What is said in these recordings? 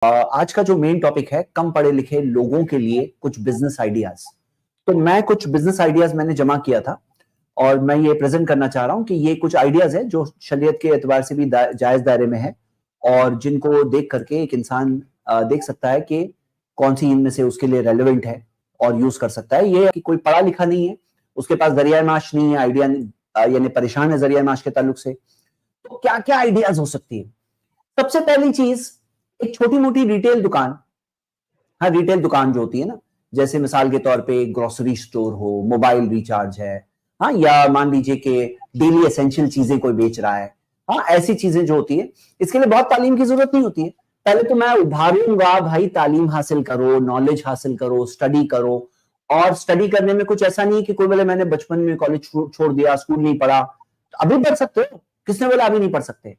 आज का जो मेन टॉपिक है कम पढ़े लिखे लोगों के लिए कुछ बिजनेस आइडियाज। तो मैं कुछ बिजनेस आइडियाज मैंने जमा किया था और मैं ये प्रेजेंट करना चाह रहा हूं कि ये कुछ आइडियाज है जो शरीयत के एतबार से भी जायज दायरे में है और जिनको देख करके एक इंसान देख सकता है कि कौन सी इनमें से उसके लिए रेलेवेंट है और यूज कर सकता है। ये कि कोई पढ़ा लिखा नहीं है, उसके पास जरिया माश नहीं है, आइडिया यानी परेशान है जरिया माश के ताल्लुक से, तो क्या क्या आइडियाज हो सकती है। सबसे पहली चीज, एक छोटी मोटी रिटेल दुकान। हाँ, रिटेल दुकान जो होती है ना, जैसे मिसाल के तौर पे ग्रोसरी स्टोर हो, मोबाइल रिचार्ज है, हाँ, या मान लीजिए कि डेली एसेंशियल चीजें कोई बेच रहा है, हाँ, ऐसी चीजें जो होती है, इसके लिए बहुत तालीम की जरूरत नहीं होती है। पहले तो मैं उभारूंगा भाई, तालीम हासिल करो, नॉलेज हासिल करो, स्टडी करो। और स्टडी करने में कुछ ऐसा नहीं कि कोई बोले मैंने बचपन में कॉलेज छोड़ दिया, स्कूल नहीं पढ़ा। अभी पढ़ सकते हो, किसने बोला अभी नहीं पढ़ सकते?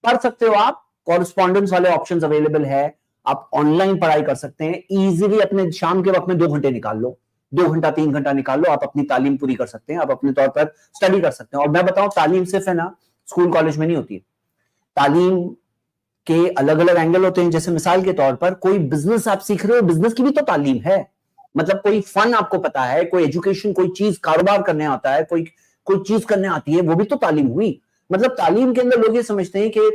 पढ़ सकते हो आप। कॉरेस्पॉन्डेंस वाले ऑप्शंस अवेलेबल है, आप ऑनलाइन पढ़ाई कर सकते हैं इजीली। अपने शाम के वक्त में 2 घंटे निकाल लो, 2 घंटा 3 घंटा निकाल लो, आप अपनी तालीम पूरी कर सकते हैं, आप अपने तौर पर स्टडी कर सकते हैं। और मैं बताऊं, तालीम सिर्फ है ना स्कूल कॉलेज में नहीं होती है, तालीम के अलग अलग एंगल होते हैं। जैसे मिसाल के तौर पर कोई बिजनेस आप सीख रहे हो, बिजनेस की भी तो तालीम है। मतलब कोई फन आपको पता है, कोई एजुकेशन, कोई चीज कारोबार करने आता है, कोई कोई चीज करने आती है, वो भी तो तालीम हुई। मतलब तालीम के अंदर लोग ये समझते हैं कि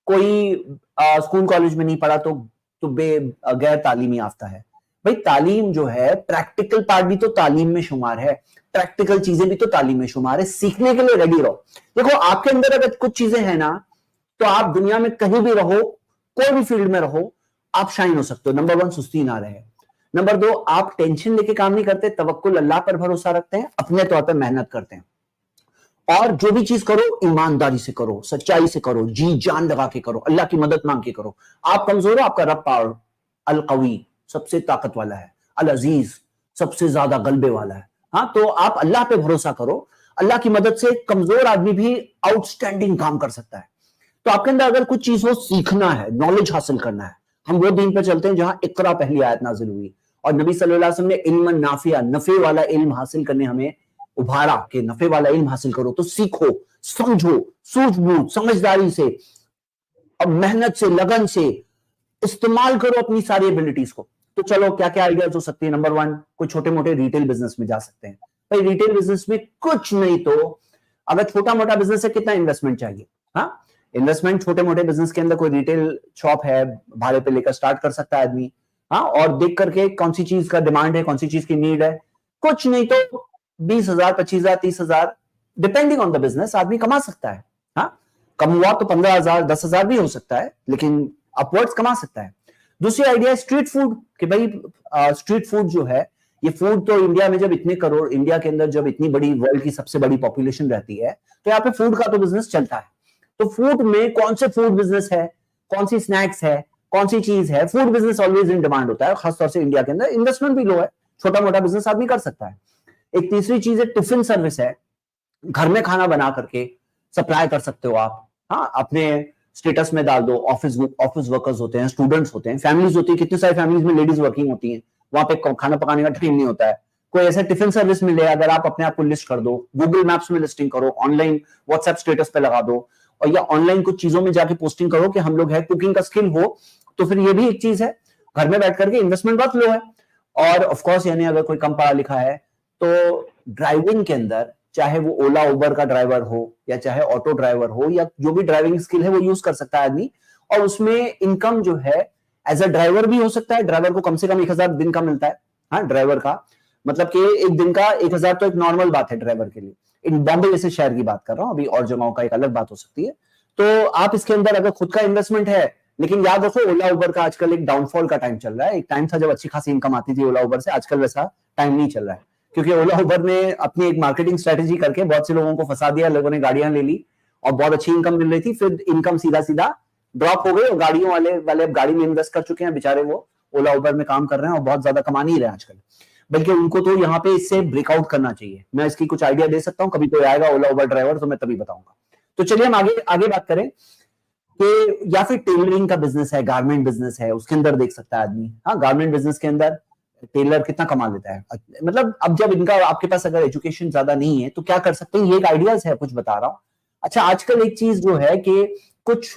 कोई स्कूल कॉलेज में नहीं पढ़ा तो गैर तालीमी याफ्ता है। भाई तालीम जो है, प्रैक्टिकल पार्ट भी तो तालीम में शुमार है, प्रैक्टिकल चीजें भी तो तालीम में शुमार है। सीखने के लिए रेडी रहो। देखो, आपके अंदर अगर कुछ चीजें हैं ना, तो आप दुनिया में कहीं भी रहो, कोई भी फील्ड में रहो, आप शाइन हो सकते हो। नंबर 1, सुस्ती ना रहे। नंबर 2, आप टेंशन लेके काम नहीं करते, तवक्कुल अल्लाह पर भरोसा रखते हैं, अपने तौर पर मेहनत करते हैं। और जो भी चीज करो ईमानदारी से करो, सच्चाई से करो, जी जान लगा के करो, अल्लाह की मदद मांग के करो। आप कमजोर हो, आपका रब पावर अल कवी, सबसे ताकत वाला है, अल अजीज, सबसे ज्यादा गलबे वाला है। हाँ, तो आप अल्लाह पे भरोसा करो। अल्लाह की मदद से कमजोर आदमी भी आउटस्टैंडिंग काम कर सकता है। तो आपके अंदर अगर कुछ चीज हो, सीखना है, नॉलेज हासिल करना है, हम वो दीन पे चलते हैं जहां इकरा पहली आयत नाजिल हुई और नबी सल्लल्लाहु अलैहि वसल्लम ने इल्म नाफिया, नफे वाला इल्म हासिल करने हमें उभारा कि नफे वाला इल्म हासिल करो। तो सीखो, समझो, सूझबूझ समझदारी से और मेहनत से, लगन से इस्तेमाल करो अपनी सारी एबिलिटीज को। तो चलो, क्या क्या आइडियाज हो सकती है। नंबर 1, कोई छोटे मोटे रिटेल बिजनेस में जा सकते हैं। भाई रिटेल बिजनेस में कुछ नहीं तो, अगर छोटा मोटा बिजनेस है, कितना इन्वेस्टमेंट चाहिए? हाँ, इन्वेस्टमेंट छोटे मोटे बिजनेस के अंदर, कोई रिटेल शॉप है, भाड़े पे लेकर स्टार्ट कर सकता है आदमी। हाँ, और देख करके कौन सी चीज का डिमांड है, कौन सी चीज की नीड है। कुछ नहीं तो 20,000, 25,000, 30,000, डिपेंडिंग ऑन द बिजनेस, आदमी कमा सकता है। हाँ, कम हुआ तो 15,000, 10,000 भी हो सकता है, लेकिन अपवर्ड्स कमा सकता है। दूसरी आइडिया है स्ट्रीट फूड, कि भाई स्ट्रीट फूड जो है, ये फूड तो इंडिया में जब इतने करोड़, इंडिया के अंदर जब इतनी बड़ी, वर्ल्ड की सबसे बड़ी पॉपुलेशन रहती है, तो यहाँ पे फूड का तो बिजनेस चलता है। तो फूड में कौन से फूड बिजनेस है, कौन सी स्नैक्स है, कौन सी चीज है, food business always in demand होता है, खासतौर से इंडिया के अंदर। इन्वेस्टमेंट भी लो है, छोटा मोटा बिजनेस आदमी कर सकता है। एक तीसरी चीज है टिफिन सर्विस है, घर में खाना बना करके सप्लाई कर सकते हो आप। हाँ, अपने स्टेटस में डाल दो। ऑफिस वर्कर्स होते हैं, स्टूडेंट्स होते हैं, फैमिलीज होती है, कितनी सारी फैमिलीज में लेडीज वर्किंग होती हैं, वहां पे खाना पकाने का टाइम नहीं होता है। कोई ऐसा टिफिन सर्विस मिले, अगर आप अपने आप को लिस्ट कर दो, गूगल मैप्स में लिस्टिंग करो, ऑनलाइन व्हाट्सएप स्टेटस पे लगा दो, और या ऑनलाइन कुछ चीजों में जाके पोस्टिंग करो कि हम लोग है, कुकिंग का स्किल हो, तो फिर ये भी एक चीज है। घर में बैठ करके इन्वेस्टमेंट बहुत लो है। और ऑफकोर्स यानी अगर कोई कम पढ़ा लिखा है, तो ड्राइविंग के अंदर, चाहे वो ओला उबर का ड्राइवर हो या चाहे ऑटो ड्राइवर हो, या जो भी ड्राइविंग स्किल है वो यूज कर सकता है आदमी। और उसमें इनकम जो है, एज अ ड्राइवर भी हो सकता है। ड्राइवर को कम से कम 1,000 दिन का मिलता है। हाँ, ड्राइवर का मतलब कि एक दिन का 1,000 तो एक नॉर्मल बात है ड्राइवर के लिए। इन बॉम्बे जैसे शहर की बात कर रहा हूं, अभी और जगहों का एक अलग बात हो सकती है। तो आप इसके अंदर अगर खुद का इन्वेस्टमेंट है, लेकिन याद रखो ओला उबर का आजकल एक डाउनफॉल का टाइम चल रहा है। एक टाइम था जब अच्छी खासी इनकम आती थी ओला उबर से, आजकल वैसा टाइम नहीं चल रहा है, क्योंकि ओला उबर ने अपनी एक मार्केटिंग स्ट्रेटेजी करके बहुत से लोगों को फंसा दिया। लोगों ने गाड़ियां ले ली और बहुत अच्छी इनकम मिल रही थी, फिर इनकम सीधा सीधा ड्रॉप हो गई और गाड़ियों वाले अब गाड़ी में इन्वेस्ट कर चुके हैं बेचारे, वो ओला उबर में काम कर रहे हैं और बहुत ज्यादा कमा नहीं रहे आजकल। बल्कि उनको तो यहाँ पे इससे ब्रेकआउट करना चाहिए। मैं इसकी कुछ आइडिया दे सकता हूँ, कभी कोई आएगा ओला उबर ड्राइवर तो मैं तभी बताऊंगा। तो चलिए हम आगे आगे बात करें कि या फिर टेलरिंग का बिजनेस है, गारमेंट बिजनेस है, उसके अंदर देख सकता है आदमी। हाँ, गारमेंट बिजनेस के अंदर टेलर कितना कमा लेता है। मतलब अब जब इनका आपके पास अगर एजुकेशन ज्यादा नहीं है तो क्या कर सकते हैं, ये एक आइडियाज है, कुछ बता रहा हूं। अच्छा, आजकल एक चीज जो है कि कुछ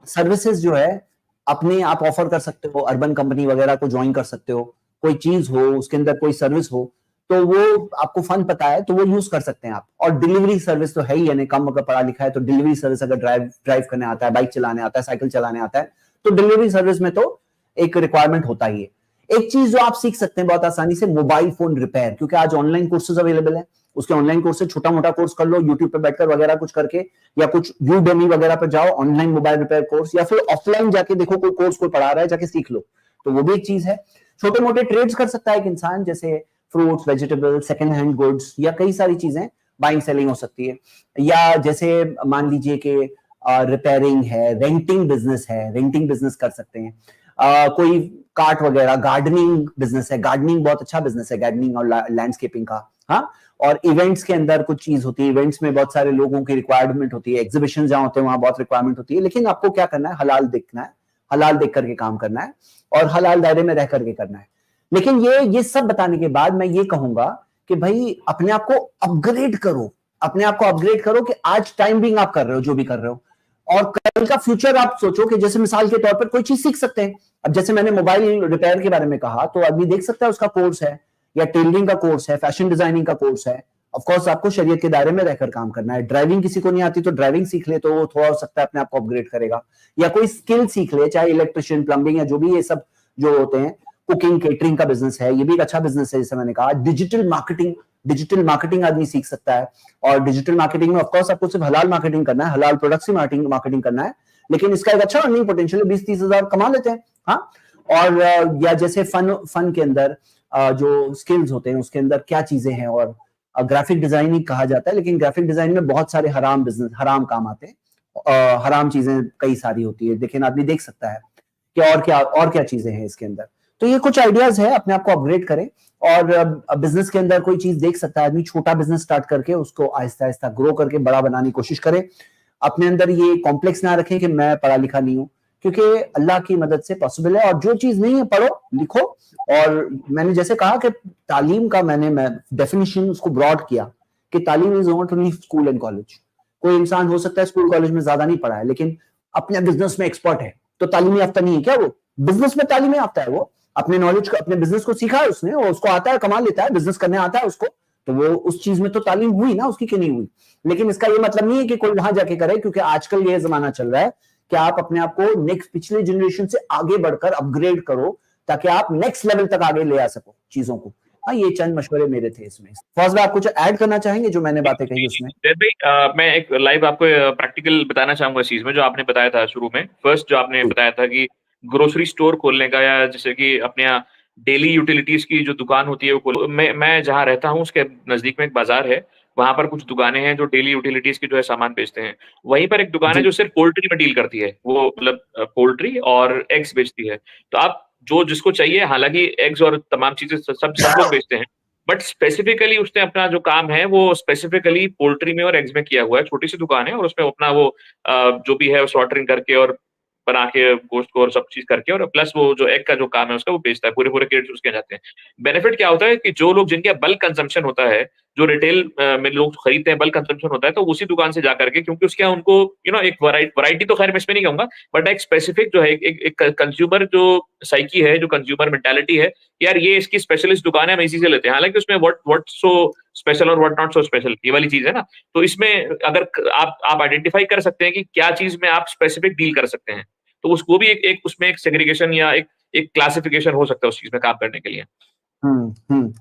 सर्विसेज जो है अपने आप ऑफर कर सकते हो, अर्बन कंपनी वगैरह को ज्वाइन कर सकते हो, कोई चीज हो उसके अंदर कोई सर्विस हो तो वो आपको फन पता है तो वो यूज कर सकते हैं आप। और डिलीवरी सर्विस तो है ही, यानी कम अगर पढ़ा लिखा है तो डिलीवरी सर्विस अगर ड्राइव करने आता है, बाइक चलाने आता है, साइकिल चलाने आता है, तो डिलीवरी सर्विस में तो एक रिक्वायरमेंट होता ही है। एक चीज जो आप सीख सकते हैं बहुत आसानी से, मोबाइल फोन रिपेयर, क्योंकि आज ऑनलाइन कोर्सेज अवेलेबल है, उसके ऑनलाइन कोर्स से छोटा मोटा कोर्स कर लो यूट्यूब पे बैठकर वगैरह कुछ करके, या कुछ यूडेमी वगैरह पर जाओ ऑनलाइन मोबाइल रिपेयर कोर्स, या फिर ऑफलाइन जाके देखो कोई कोर्स कोई पढ़ा रहा है जाके सीख लो, तो वो भी एक चीज है। छोटे मोटे ट्रेड्स कर सकता है एक इंसान, जैसे fruits, vegetable, second hand goods, या कई सारी चीजें बाइंग सेलिंग हो सकती है। या जैसे मान लीजिए कि रिपेयरिंग है, रेंटिंग बिजनेस है, रेंटिंग बिजनेस कर सकते हैं। कोई कार्ट वगैरह, गार्डनिंग बिजनेस है, गार्डनिंग बहुत अच्छा बिजनेस है, गार्डनिंग और लैंडस्केपिंग का। हाँ, और इवेंट्स के अंदर कुछ चीज होती है, इवेंट्स में बहुत सारे लोगों की रिक्वायरमेंट होती है, एग्जीबिशन जहां होते हैं वहां बहुत रिक्वायरमेंट होती है, लेकिन आपको क्या करना है, हलाल देखना है, हलाल देख करके काम करना है और हलाल दायरे में रह करके करना है। लेकिन ये सब बताने के बाद मैं ये कहूंगा कि भाई अपने आप को अपग्रेड करो, अपने आप को अपग्रेड करो कि आज टाइम बिंग आप कर रहे हो जो भी कर रहे हो, और कल का फ्यूचर आप सोचो कि जैसे मिसाल के तौर पर कोई चीज सीख सकते हैं। अब जैसे मैंने मोबाइल रिपेयर के बारे में कहा, तो आदमी देख सकता है उसका कोर्स है, या टेलरिंग का कोर्स है, फैशन डिजाइनिंग का कोर्स है। ऑफ कोर्स आपको शरीयत के दायरे में रहकर काम करना है। ड्राइविंग किसी को नहीं आती तो ड्राइविंग सीख ले, तो वो थोड़ा हो सकता है अपने आप को अपग्रेड करेगा, या कोई स्किल सीख ले, चाहे इलेक्ट्रिशियन, प्लम्बिंग, या जो भी ये सब जो होते हैं, कुकिंग, केटरिंग का बिजनेस है, ये भी एक अच्छा बिजनेस है। जैसे मैंने कहा, डिजिटल मार्केटिंग आदमी सीख सकता है, और डिजिटल मार्केटिंग में ऑफ कोर्स आपको सिर्फ हलाल मार्केटिंग करना है, हलाल प्रोडक्ट से मार्केटिंग करना है, लेकिन इसका एक अच्छा अर्निंग पोटेंशियल है, 20-30 हजार कमा लेते हैं। हाँ, और या जैसे फन के अंदर जो स्किल्स होते हैं उसके अंदर क्या चीजें हैं, और ग्राफिक डिजाइनिंग कहा जाता है, लेकिन ग्राफिक डिजाइन में बहुत सारे हराम काम आते हैं, हराम चीजें कई सारी होती है, लेकिन आदमी देख सकता है कि और क्या चीजें हैं इसके अंदर। तो ये कुछ आइडियाज है, अपने आप को अपग्रेड करें। और बिजनेस के अंदर कोई चीज देख सकता है आदमी, छोटा बिजनेस स्टार्ट करके उसको आहिस्ता आहिस्ता ग्रो करके बड़ा बनाने की कोशिश करे। अपने अंदर ये कॉम्प्लेक्स ना रखें कि मैं पढ़ा लिखा नहीं हूं, क्योंकि अल्लाह की मदद से पॉसिबल है। और जो चीज नहीं है पढ़ो लिखो। और मैंने जैसे कहा कि तालीम का मैं डेफिनेशन उसको ब्रॉड किया कि तालीम is not only school and college. कोई इंसान हो सकता है स्कूल कॉलेज में ज्यादा नहीं पढ़ा है, लेकिन अपने बिजनेस में एक्सपर्ट है, तो तालीमी याफ्ता नहीं है क्या वो? बिजनेस में तालीमी याफ्ता है वो, अपने नॉलेज को, अपने बिजनेस को सीखा है उसने, और उसको आता है, कमा लेता है, बिजनेस करने आता है उसको, तो वो उस चीज में तो तालीम हुई ना उसकी, कि नहीं हुई। लेकिन इसका ये मतलब नहीं है कि कोई वहां जाके करे, क्योंकि आजकल ये जमाना चल रहा है कि आप अपने आप को नेक्स्ट पिछले जनरेशन से आगे बढ़कर अपग्रेड करो, ताकि आप नेक्स्ट लेवल तक आगे ले आ सको चीजों को। हाँ, ये चंद मशवरे मेरे थे इसमें। फौज भाई, आप कुछ ऐड करना चाहेंगे जो मैंने बातें कही उसमें? भाई, मैं एक लाइव आपको प्रैक्टिकल बताना चाहूंगा इस चीज में, जो आपने बताया था शुरू में। फर्स्ट जो आपने बताया था कि ग्रोसरी स्टोर खोलने का, या जैसे कि अपने यहाँ डेली यूटिलिटीज की जो दुकान होती है वो मैं जहाँ रहता हूँ उसके नजदीक में एक बाजार है। वहां पर कुछ दुकानें हैं जो डेली यूटिलिटीज की जो है सामान बेचते हैं। वहीं पर एक दुकान है जो सिर्फ पोल्ट्री में डील करती है, वो मतलब पोल्ट्री और एग्स बेचती है। तो आप जो जिसको चाहिए, हालांकि एग्स और तमाम चीजें सब लोग बेचते हैं, बट स्पेसिफिकली उसने अपना जो काम है वो स्पेसिफिकली पोल्ट्री में और एग्स में किया हुआ है। छोटी सी दुकान है और उसमें अपना वो जो भी है स्लॉटरिंग करके और बना के गोश्त को और सब चीज करके, और प्लस वो जो एग का जो काम है उसका वो बेचता है। पूरे पूरे केज उसके जाते हैं। बेनिफिट क्या होता है कि जो लोग जिनके बल्क कंजम्पशन होता है, जो रिटेल में लोग खरीदते हैं, बल्क कंजम्पशन होता है, तो उसी दुकान से जाकर के, क्योंकि उसके यहाँ उनको एक वैरायटी तो खैर मैं इसमें नहीं कहूंगा, बट एक स्पेसिफिक जो है एक कंज्यूमर जो साइकी है, जो कंज्यूमर मेंटालिटी है, यार ये इसकी स्पेशलिस्ट दुकान है, हम इसी से लेते हैं। हालांकि उसमें व्हाट सो स्पेशल और व्हाट नॉट सो स्पेशल, ये वाली चीज है ना। तो इसमें अगर आप आइडेंटिफाई कर सकते हैं कि क्या चीज में आप स्पेसिफिक डील कर सकते हैं, तो उसको भी एक उसमें एक सेग्रीगेशन या एक क्लासिफिकेशन हो सकता है उस चीज में काम करने के लिए। हम्म।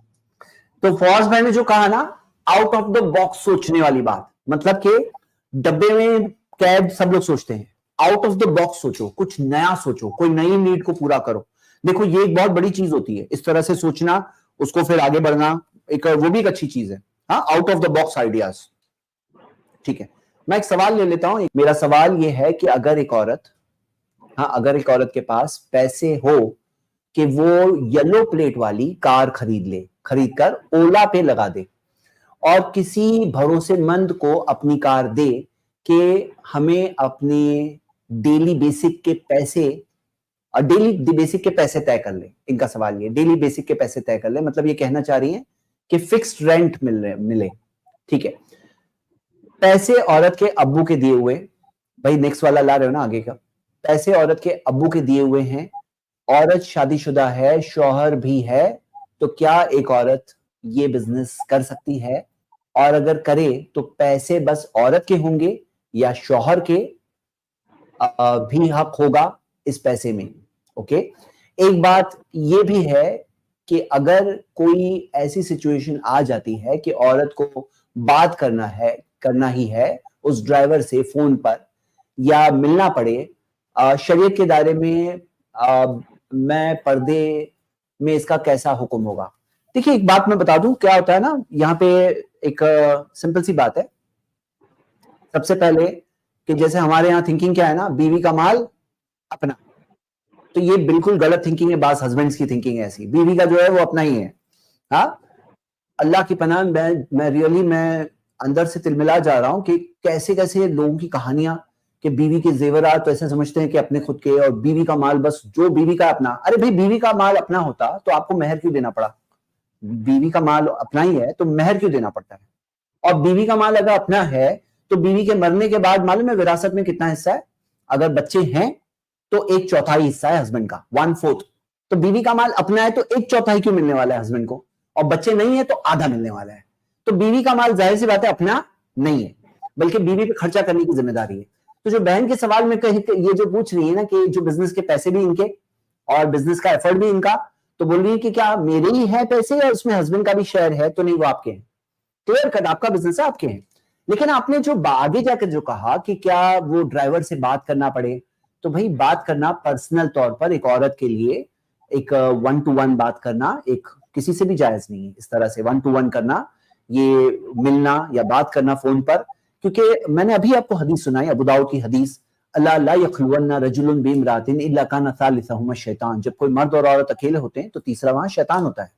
तो फौज भाई ने जो कहा ना, आउट ऑफ द बॉक्स सोचने वाली बात, मतलब कि डब्बे में कैद सब लोग सोचते हैं, आउट ऑफ द बॉक्स सोचो, कुछ नया सोचो, कोई नई नीड को पूरा करो। देखो ये एक बहुत बड़ी चीज होती है, इस तरह से सोचना, उसको फिर आगे बढ़ना, वो भी एक अच्छी चीज है। हाँ, out of the box ideas. ठीक है, मैं एक सवाल ले लेता हूं। मेरा सवाल ये है कि अगर एक औरत के पास पैसे हो कि वो येलो प्लेट वाली कार खरीद कर ओला पे लगा दे, और किसी भरोसेमंद को अपनी कार दे कि हमें अपने डेली बेसिक के पैसे तय कर ले। इनका सवाल ये, डेली बेसिक के पैसे तय कर ले, मतलब ये कहना चाह रही है कि फिक्स्ड रेंट मिले। ठीक है, पैसे औरत के अब्बू के दिए हुए, भाई नेक्स्ट वाला ला रहे हो ना आगे का, पैसे औरत के अब्बू के दिए हुए हैं, औरत शादीशुदा है, शौहर भी है, तो क्या एक औरत ये बिजनेस कर सकती है? और अगर करे तो पैसे बस औरत के होंगे या शौहर के भी हक होगा इस पैसे में? ओके, एक बात ये भी है कि अगर कोई ऐसी सिचुएशन आ जाती है कि औरत को बात करना ही है उस ड्राइवर से फोन पर या मिलना पड़े, शरीयत के दायरे में मैं पर्दे में इसका कैसा हुक्म होगा? देखिए, एक बात मैं बता दूं, क्या होता है ना, यहाँ पे एक सिंपल सी बात है। सबसे पहले कि जैसे हमारे यहाँ थिंकिंग क्या है ना, बीवी का माल अपना, तो ये बिल्कुल गलत थिंकिंग है। बास हस्बैंड्स की थिंकिंग है ऐसी, बीवी का जो है वो अपना ही है। हाँ, अल्लाह की पनाह, मैं अंदर से तिलमिला जा रहा हूं कि कैसे कैसे लोगों की कहानियां कि बीवी के जेवरात तो ऐसे समझते हैं कि अपने खुद के, और बीवी का माल बस जो बीवी का अपना। अरे भाई, बीवी का माल अपना होता तो आपको मेहर क्यों देना पड़ा? बीवी का माल अपना ही है तो मेहर क्यों देना पड़ता है? और बीवी का माल अगर अपना है तो बीवी के मरने के बाद मालूम है विरासत में कितना हिस्सा है? अगर बच्चे हैं तो 1/4 हिस्सा है हस्बैंड का, 1/4। तो बीवी का माल अपना है तो 1/4 क्यों मिलने वाला है हस्बैंड को? और बच्चे नहीं है तो आधा मिलने वाला है। तो बीवी का माल जाहिर सी बात है अपना नहीं है, बल्कि बीवी पे खर्चा करने की जिम्मेदारी है। तो जो बहन के सवाल में ये जो पूछ रही है ना कि जो बिजनेस के पैसे भी इनके और बिजनेस का एफर्ट भी इनका, तो बोल रही है कि क्या मेरे ही है पैसे या उसमें हस्बैंड का भी शेयर है? तो नहीं, वो आपके हैं। क्लियर कट, आपका बिजनेस है, आपके हैं। लेकिन आपने जो आगे जाकर जो कहा कि क्या वो ड्राइवर से बात करना पड़े, तो भाई बात करना पर्सनल तौर पर एक औरत के लिए, एक 1 to 1 बात करना एक किसी से भी जायज नहीं है। इस तरह से 1 to 1 करना, ये मिलना या बात करना फोन पर, क्योंकि मैंने अभी आपको हदीस सुनाई, अबू दाऊद की हदीस, अल्लाह ला यखलुवन्ना रजुलुन बिइम्रातिन इल्ला काना सालिसहुमा शैतान। जब कोई मर्द और औरत अकेले होते हैं तो तीसरा वहां शैतान होता है।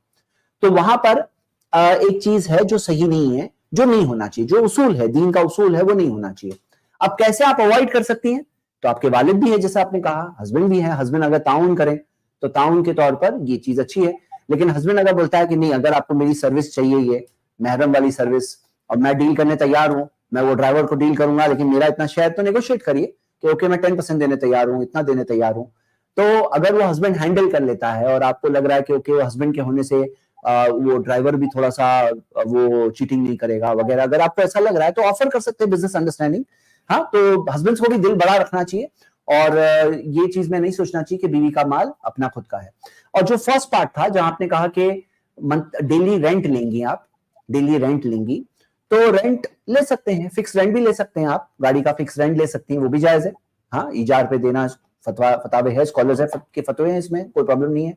तो वहां पर एक चीज है जो सही नहीं है, जो नहीं होना चाहिए, जो उसूल है, दीन का उसूल है, वो नहीं होना चाहिए। अब कैसे आप अवॉइड कर सकती हैं? तो आपके वालिद भी है, जैसा आपने कहा, हस्बैंड भी है। हस्बैंड अगर ताउन करें तो ताउन के तौर पर ये चीज अच्छी है। लेकिन हस्बैंड अगर बोलता है कि नहीं, अगर आपको मेरी सर्विस चाहिए, ये महरम वाली सर्विस, और मैं डील करने तैयार हूं, मैं वो ड्राइवर को डील करूंगा, लेकिन मेरा इतना शेयर तो नेगोशिएट करिए कि ओके मैं 10% देने तैयार हूं, इतना देने तैयार हूं। तो अगर वो हस्बैंड हैंडल कर लेता है और आपको लग रहा है कि ओके वो हस्बैंड के होने से वो ड्राइवर भी थोड़ा सा वो चीटिंग नहीं करेगा वगैरह, अगर आपको ऐसा लग रहा है तो ऑफर कर सकते हैं बिजनेस अंडरस्टैंडिंग। हाँ, तो हस्बैंड्स को भी दिल बड़ा रखना चाहिए और ये चीज में नहीं सोचना चाहिए कि बीवी का माल अपना खुद का है। और जो फर्स्ट पार्ट था जहां आपने कहा कि डेली रेंट लेंगी आप, डेली रेंट लेंगी, तो रेंट ले सकते हैं, फिक्स रेंट भी ले सकते हैं आप, गाड़ी का फिक्स रेंट ले सकती हैं, वो भी जायज है। हाँ, इजार पे देना फतवे है, स्कॉलर्स है के फतवे हैं, इसमें कोई प्रॉब्लम नहीं है।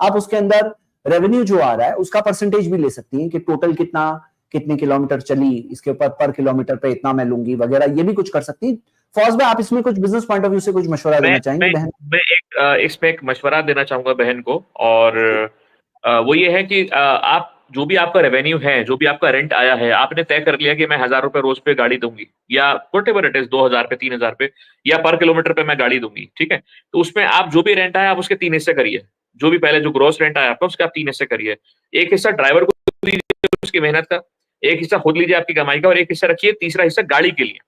आप उसके अंदर रेवेन्यू जो आ रहा है उसका परसेंटेज भी ले सकती हैं कि टोटल कितने किलोमीटर चली, इसके ऊपर पर किलोमीटर पे इतना मैं लूंगी वगैरह, ये भी कुछ कर सकती है। फौज में आप इसमें कुछ बिजनेस पॉइंट ऑफ व्यू से कुछ मशवरा देना चाहेंगे बहन? मैं इसमें एक मशवरा देना चाहूंगा बहन को, और वो ये है कि आप जो भी आपका रेवेन्यू है, जो भी आपका रेंट आया है, आपने तय कर लिया कि मैं 1000 रुपए रोज पे गाड़ी दूंगी, या वॉटेवर इट इज, 2000 पे, 3000 पे, या पर किलोमीटर पे मैं गाड़ी दूंगी, ठीक है? तो उसमें आप जो भी रेंट आया आप उसके 3 हिस्से करिए। जो भी पहले जो ग्रॉस रेंट आया आपका उसके आप 3 हिस्से करिए। एक हिस्सा ड्राइवर को दीजिए उसकी मेहनत का, एक हिस्सा खुद लीजिए आपकी कमाई का, और एक हिस्सा रखिए, तीसरा हिस्सा गाड़ी के लिए।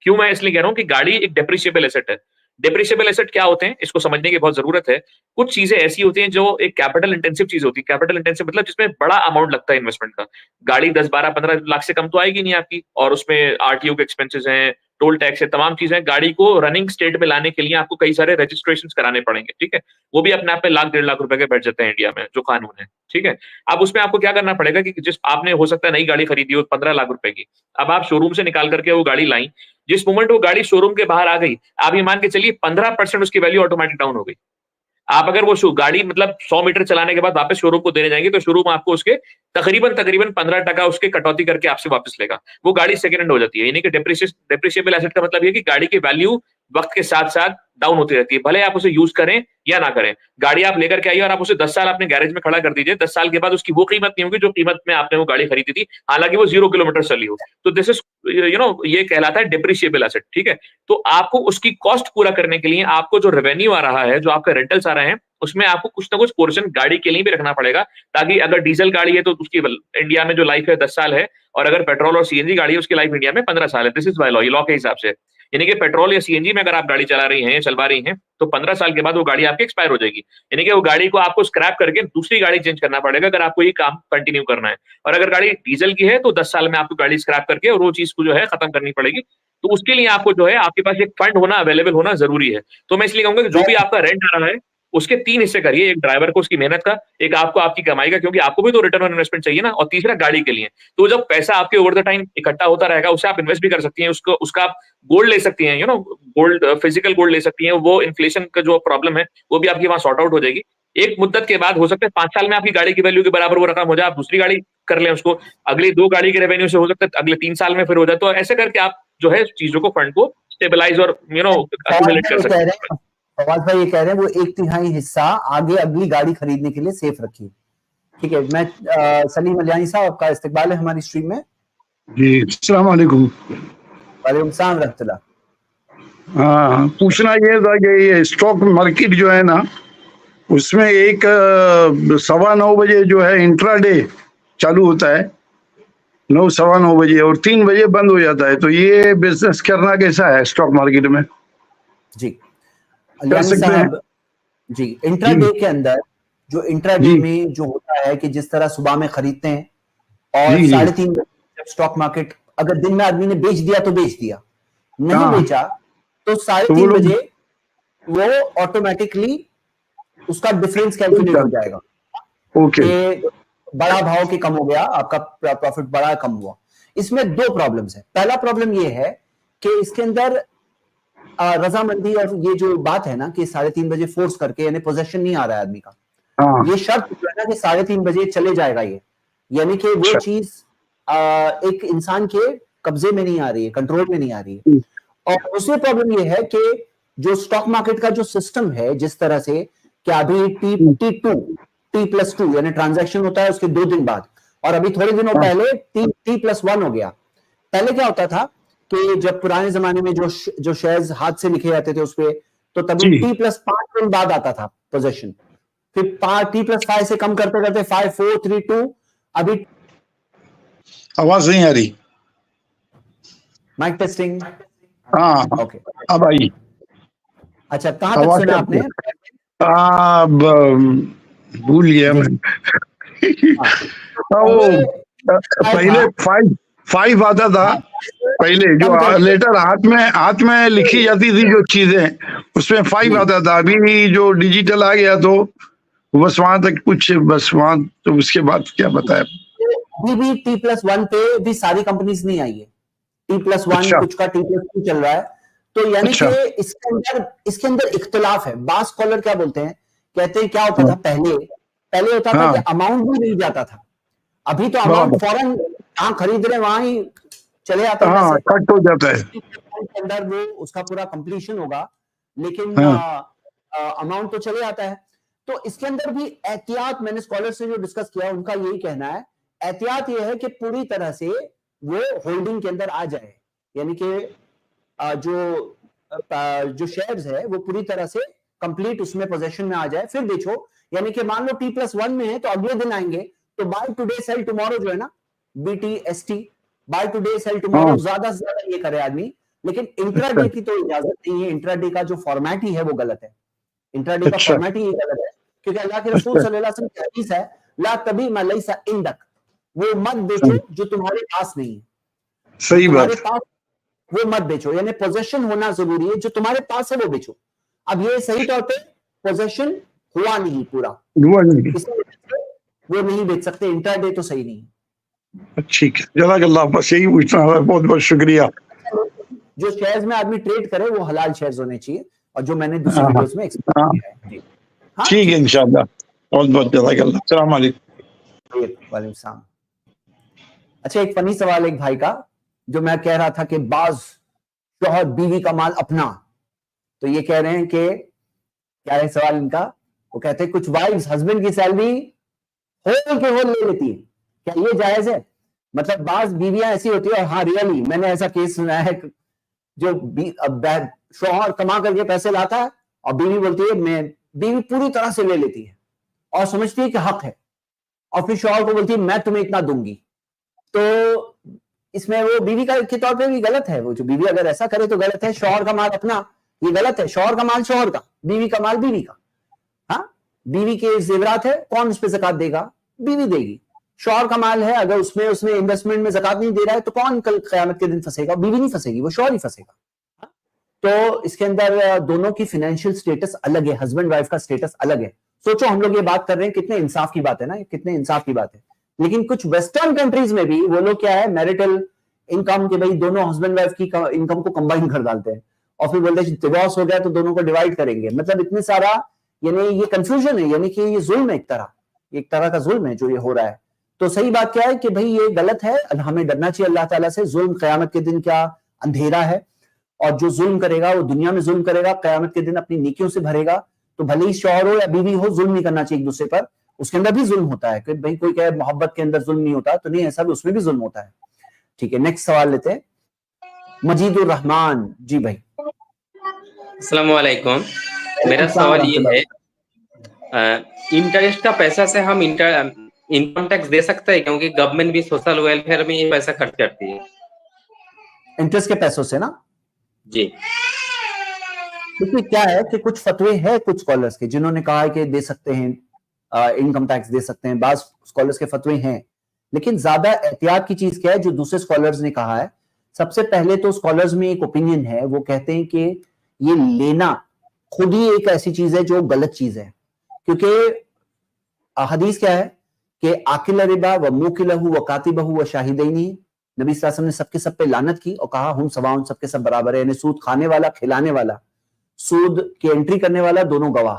क्यों मैं इसलिए कह रहा हूँ कि गाड़ी एक डेप्रिशिएबल एसेट है। डेप्रिशिएबल एसेट क्या होते हैं, इसको समझने की बहुत जरूरत है। कुछ चीजें ऐसी होती हैं जो एक कैपिटल इंटेंसिव चीज होती है। कैपिटल इंटेंसिव मतलब जिसमें बड़ा अमाउंट लगता है इन्वेस्टमेंट का। गाड़ी 10, 12, 15 लाख से कम तो आएगी नहीं आपकी, और उसमें आरटीओ के एक्सपेंसेस हैं, टोल टैक्स है, तमाम चीजें। गाड़ी को रनिंग स्टेट में लाने के लिए आपको कई सारे रजिस्ट्रेशन कराने पड़ेंगे, ठीक है? वो भी अपने आप में लाख, 1.5 लाख रुपए के बैठ जाते हैं इंडिया में, जो कानून है, ठीक है? अब उसमें आपको क्या करना पड़ेगा कि जिस आपने हो सकता है नई गाड़ी खरीदी हो 15 लाख रुपए की, अब आप शोरूम से निकाल करके वो गाड़ी लाई, जिस मोमेंट वो गाड़ी शोरूम के बाहर आ गई, आप ये मान के चलिए 15% उसकी वैल्यू ऑटोमेटिक डाउन हो गई। आप अगर वो गाड़ी मतलब 100 मीटर चलाने के बाद वापस शोरूम को देने जाएंगे तो शोरूम आपको उसके तकरीबन 15% उसके कटौती करके आपसे वापस लेगा। वो गाड़ी सेकंड हैंड हो जाती है। यानी कि डेप्रिशिएबल एसेट का मतलब ये है कि गाड़ी की वैल्यू वक्त के साथ साथ डाउन होती रहती है, भले आप उसे यूज करें या ना करें। गाड़ी आप लेकर के आइए और आप उसे 10 साल अपने गैरेज में खड़ा कर दीजिए, 10 साल के बाद उसकी वो कीमत नहीं होगी जो कीमत में आपने वो गाड़ी खरीदी थी, हालांकि वो 0 किलोमीटर चली हो। तो दिस इज ये कहलाता है डेप्रिशिएबल एसेट, ठीक है? तो आपको उसकी कॉस्ट पूरा करने के लिए आपको जो रेवेन्यू आ रहा है, जो आपका रेंटल्स आ रहे हैं, उसमें आपको कुछ ना कुछ पोर्शन गाड़ी के लिए भी रखना पड़ेगा, ताकि अगर डीजल गाड़ी है तो उसकी इंडिया में जो लाइफ है 10 साल है, और अगर पेट्रोल और सीएनजी गाड़ी है उसकी लाइफ इंडिया में 15 साल है। दिस इज बाय लॉ, ये लॉ के हिसाब से। यानी कि पेट्रोल या सीएनजी में अगर आप गाड़ी चला रही हैं या चलवा रही हैं, तो 15 साल के बाद वो गाड़ी आपकी एक्सपायर हो जाएगी। यानी कि वो गाड़ी को आपको स्क्रैप करके दूसरी गाड़ी चेंज करना पड़ेगा अगर आपको ये काम कंटिन्यू करना है। और अगर गाड़ी डीजल की है तो 10 साल में आपको गाड़ी स्क्रैप करके और वो चीज़ को जो है खत्म करनी पड़ेगी। तो उसके लिए आपको जो है आपके पास एक फंड होना अवेलेबल होना ज़रूरी है। तो मैं इसलिए कहूँगा कि जो भी आपका रेंट आ रहा है, उसके 3 हिस्से करिए, एक ड्राइवर को उसकी मेहनत का, एक आपको आपकी कमाई का, क्योंकि आपको भी तो रिटर्न ऑन इन्वेस्टमेंट चाहिए ना, और तीसरा गाड़ी के लिए। तो जब पैसा आपके ओवर द टाइम इकट्ठा होता रहेगा, उसे आप इन्वेस्ट भी कर सकती हैं, उसको उसका आप गोल्ड ले सकती हैं, गोल्ड, फिजिकल गोल्ड ले सकती हैं, वो इन्फ्लेशन का जो प्रॉब्लम है, वो भी आपकी वहाँ सॉर्ट आउट हो जाएगी। एक मुद्दत के बाद हो सकता है 5 साल में आपकी गाड़ी की वैल्यू के बराबर वो रकम हो जाए, आप दूसरी गाड़ी कर लें उसको, अगली 2 गाड़ी के रेवेन्यू से हो सकता है अगले 3 साल में फिर हो जाए। तो ऐसे करके आप जो है चीज़ों को, फंड को स्टेबलाइज़ और एक्यूमुलेट कर सकते हैं। फवाद भाई ये कह रहे हैं वो 1/3 हिस्सा आगे अगली गाड़ी खरीदने के लिए सेफ रखिए। ठीक है, मैं सलीम अलियानी साहब, आपका इस्तकबाल है हमारी स्ट्रीम में। जी, अस्सलाम वालेकुम। वालेकुम सलाम रहमतुल्लाह। हाँ, पूछना ये था कि ये स्टॉक मार्केट जो है ना, उसमें एक 9:15 बजे जो है इंट्राडे चालू होता है, 9 सवा 9 बजे, और 3 बजे बंद हो जाता है। तो ये बिजनेस करना कैसा है स्टॉक मार्केट में? जी अलियानी साहब, जी इंट्राडे के अंदर जो इंट्राडे में जो होता है कि जिस तरह सुबह में खरीदते हैं और 3:30 बजे स्टॉक मार्केट, अगर दिन में आदमी ने बेच दिया तो बेच दिया, नहीं बेचा तो 3:30 बजे वो ऑटोमेटिकली उसका डिफरेंस कैलकुलेट हो जाएगा। ओके, बड़ा भाव के कम हो गया, आपका प्रॉफिट बड़ा कम हुआ। इसमें 2 प्रॉब्लम्स है। पहला प्रॉब्लम ये है कि इसके अंदर रजामंदी और ये जो बात है ना कि 3:30 बजे फोर्स करके, यानी पोजेशन नहीं आ रहा है आदमी का, ये शर्त जो है ना कि 3:30 बजे चले जाएगा ये, यानी कि वो चीज एक इंसान के कब्जे में नहीं आ रही है, कंट्रोल में नहीं आ रही है। और दूसरी प्रॉब्लम ये है कि जो स्टॉक मार्केट का जो सिस्टम है, जिस तरह से कि अभी T+2 यानी ट्रांजैक्शन होता है उसके 2 दिन बाद, और अभी थोड़े दिनों पहले T+1 हो गया। पहले क्या होता था कि जब पुराने जमाने में जो शेयर्स हाथ से लिखे जाते थे उस पे, तो तभी T+5 दिन बाद आता था पोजीशन, फिर T+5 से कम करते करते 5, 4, 3, 2, अभी आवाज नहीं आ रही। Mic testing. हाँ, ओके, अब आई। अच्छा, कहां तक सुना आपने? भूल गया मैं। पहले 5 आता था, पहले जो लेटर हाथ में लिखी जाती थी जो चीजें, उसमें 5 आता था। अभी जो डिजिटल आ गया तो बस वहां तक कुछ, बस वहां, तो उसके बाद क्या बताया? अभी भी T+1 पे भी सारी कंपनीज नहीं आई है। T+1 कुछ का T+2 चल रहा है। तो यानी कि इसके अंदर इख्तिलाफ है। बास स्कॉलर क्या बोलते हैं, कहते हैं क्या होता था पहले होता था कि अमाउंट भी नहीं जाता था। अभी तो अमाउंट फौरन जहां खरीद रहे वहां ही चले आता है, कट हो जाता है। के अंदर वो उसका पूरा कंप्लीशन होगा, लेकिन अमाउंट तो चले आता है। तो इसके अंदर भी एहतियात, मैंने स्कॉलर से जो डिस्कस किया उनका यही कहना है, एहतियात ये है कि पूरी तरह से वो होल्डिंग के अंदर आ जाए, यानी कि जो शेयर्स है वो पूरी तरह से कंप्लीट उसमें पोजीशन में आ जाए, फिर बेचो। यानी कि मान लो T+1 में है तो अगले दिन आएंगे तो बाय टुडे सेल टुमारो जो है ना, BTST, buy today sell tomorrow, ज्यादा से ज्यादा ये करे आदमी। लेकिन इंट्राडे की तो इजाजत नहीं है। इंट्राडे का जो फॉर्मेट ही है वो गलत है। इंट्राडे का फॉर्मेट ही गलत है, क्योंकि अल्लाह के रसूल सल्लल्लाहु अलैहि वसल्लम की हदीस है, ला तबी मा लैसा इंदक, वो मत बेचो जो तुम्हारे पास नहीं है। सही बात, पास वो मत बेचो, यानी पोजेशन होना जरूरी है। जो तुम्हारे पास है वो बेचो। अब ये सही तौर पे पोजेशन हुआ नहीं पूरा, वो नहीं बेच सकते। इंट्राडे तो सही नहीं। ठीक है, जज़ाकल्लाह, बस यही पूछना है। बहुत बहुत शुक्रिया। जो शेयर्स में आदमी ट्रेड करे वो हलाल शेयर्स होने चाहिए, और जो मैंने दूसरी वीडियोस में एक्सप्लेन किया है। ठीक है, इंशाल्लाह। बहुत बहुत जज़ाकल्लाह। अस्सलाम वालेकुम। वालेकुम सलाम। अच्छा, एक फनी सवाल एक भाई का, जो मैं कह रहा था कि बाज शौहर बीवी का माल अपना, तो ये कह रहे हैं कि क्या है सवाल इनका, वो कहते हैं कुछ वाइफ्स हस्बैंड की सैलरी होल के होल ले लेती है, क्या ये जायज है? मतलब बाज बीवियां ऐसी होती है, और हाँ रियली मैंने ऐसा केस सुना है, जो शौहर कमा करके पैसे लाता है और बीवी बोलती है, बीवी पूरी तरह से ले लेती है और समझती है कि हक है, और फिर शौहर को बोलती है मैं तुम्हें इतना दूंगी। तो इसमें वो बीवी का के तौर पे भी गलत है। वो जो बीवी अगर ऐसा करे तो गलत है। शौहर का माल अपना, ये गलत है। शौहर का माल शौहर का, बीवी का माल बीवी का। हाँ, बीवी के जेवरात है, कौन उस पर ज़कात देगा? बीवी देगी। शौहर का माल है, अगर उसमें उसने इन्वेस्टमेंट में ज़कात नहीं दे रहा है तो कौन कल क़यामत के दिन फंसेगा? बीवी नहीं फंसेगी, वो शौहर ही फंसेगा। तो इसके अंदर दोनों की फाइनेंशियल स्टेटस अलग है, हस्बैंड वाइफ का स्टेटस अलग है। सोचो हम लोग ये बात कर रहे हैं, कितने इंसाफ की बात है ना, कितने इंसाफ की बात है। लेकिन कुछ वेस्टर्न कंट्रीज में भी वो लोग क्या है, मैरिटल इनकम के भाई दोनों हस्बैंड वाइफ की इनकम को कंबाइन कर डालते हैं और फिर बोलते हैं डिवोर्स हो गया तो दोनों को डिवाइड करेंगे। मतलब इतने सारा, यानी ये कंफ्यूजन है, यानी कि ये जुल्म है, एक तरह का जुल्म है जो ये हो रहा है। तो सही बात क्या है कि भाई ये गलत है, हमें डरना चाहिए अल्लाह ताला से। जुल्म क़यामत के दिन क्या अंधेरा है, और जो जुल्म करेगा वो दुनिया में जुल्म करेगा, क़यामत के दिन अपनी नेकियों से भरेगा। तो भले ही शौहर हो या बीवी हो, जुल्म नहीं करना चाहिए एक दूसरे पर। उसके अंदर भी जुल्म होता है कि भाई कोई कहे मोहब्बत के अंदर जुल्म नहीं होता, तो नहीं, ऐसा भी उसमें भी जुल्म होता है। ठीक है, नेक्स्ट सवाल लेते हैं, मजीदुर रहमान जी भाई। अस्सलाम वालेकुम। मेरा सवाल ये है, इंटरेस्ट का पैसा से हम इनकम टैक्स दे सकते हैं? क्योंकि गवर्नमेंट भी सोशल वेलफेयर में ये पैसा खर्च करती है। इंटरेस्ट के पैसों से ना जी, देखिए क्या है कि कुछ फतवे हैं कुछ स्कॉलर्स के जिन्होंने कहा है कि दे सकते हैं, इनकम टैक्स दे सकते हैं। बाज स्कॉलर्स के फतवे हैं, लेकिन ज्यादा एहतियात की चीज क्या है जो दूसरे स्कॉलर्स ने कहा है। सबसे पहले तो स्कॉलर्स में एक ओपिनियन है, वो कहते हैं कि ये लेना खुद ही एक ऐसी चीज है जो गलत चीज है। क्योंकि हदीस क्या है कि आकिल रिबा व मुकिलहु व कातिबहु व शाहिदैन, नबी सल्लल्लाहु अलैहि वसल्लम ने सबके सब पे लानत की और कहा हम सवाउन, सबके सब बराबर है। यानी सूद खाने वाला, खिलाने वाला, सूद की एंट्री करने वाला, दोनों गवाह।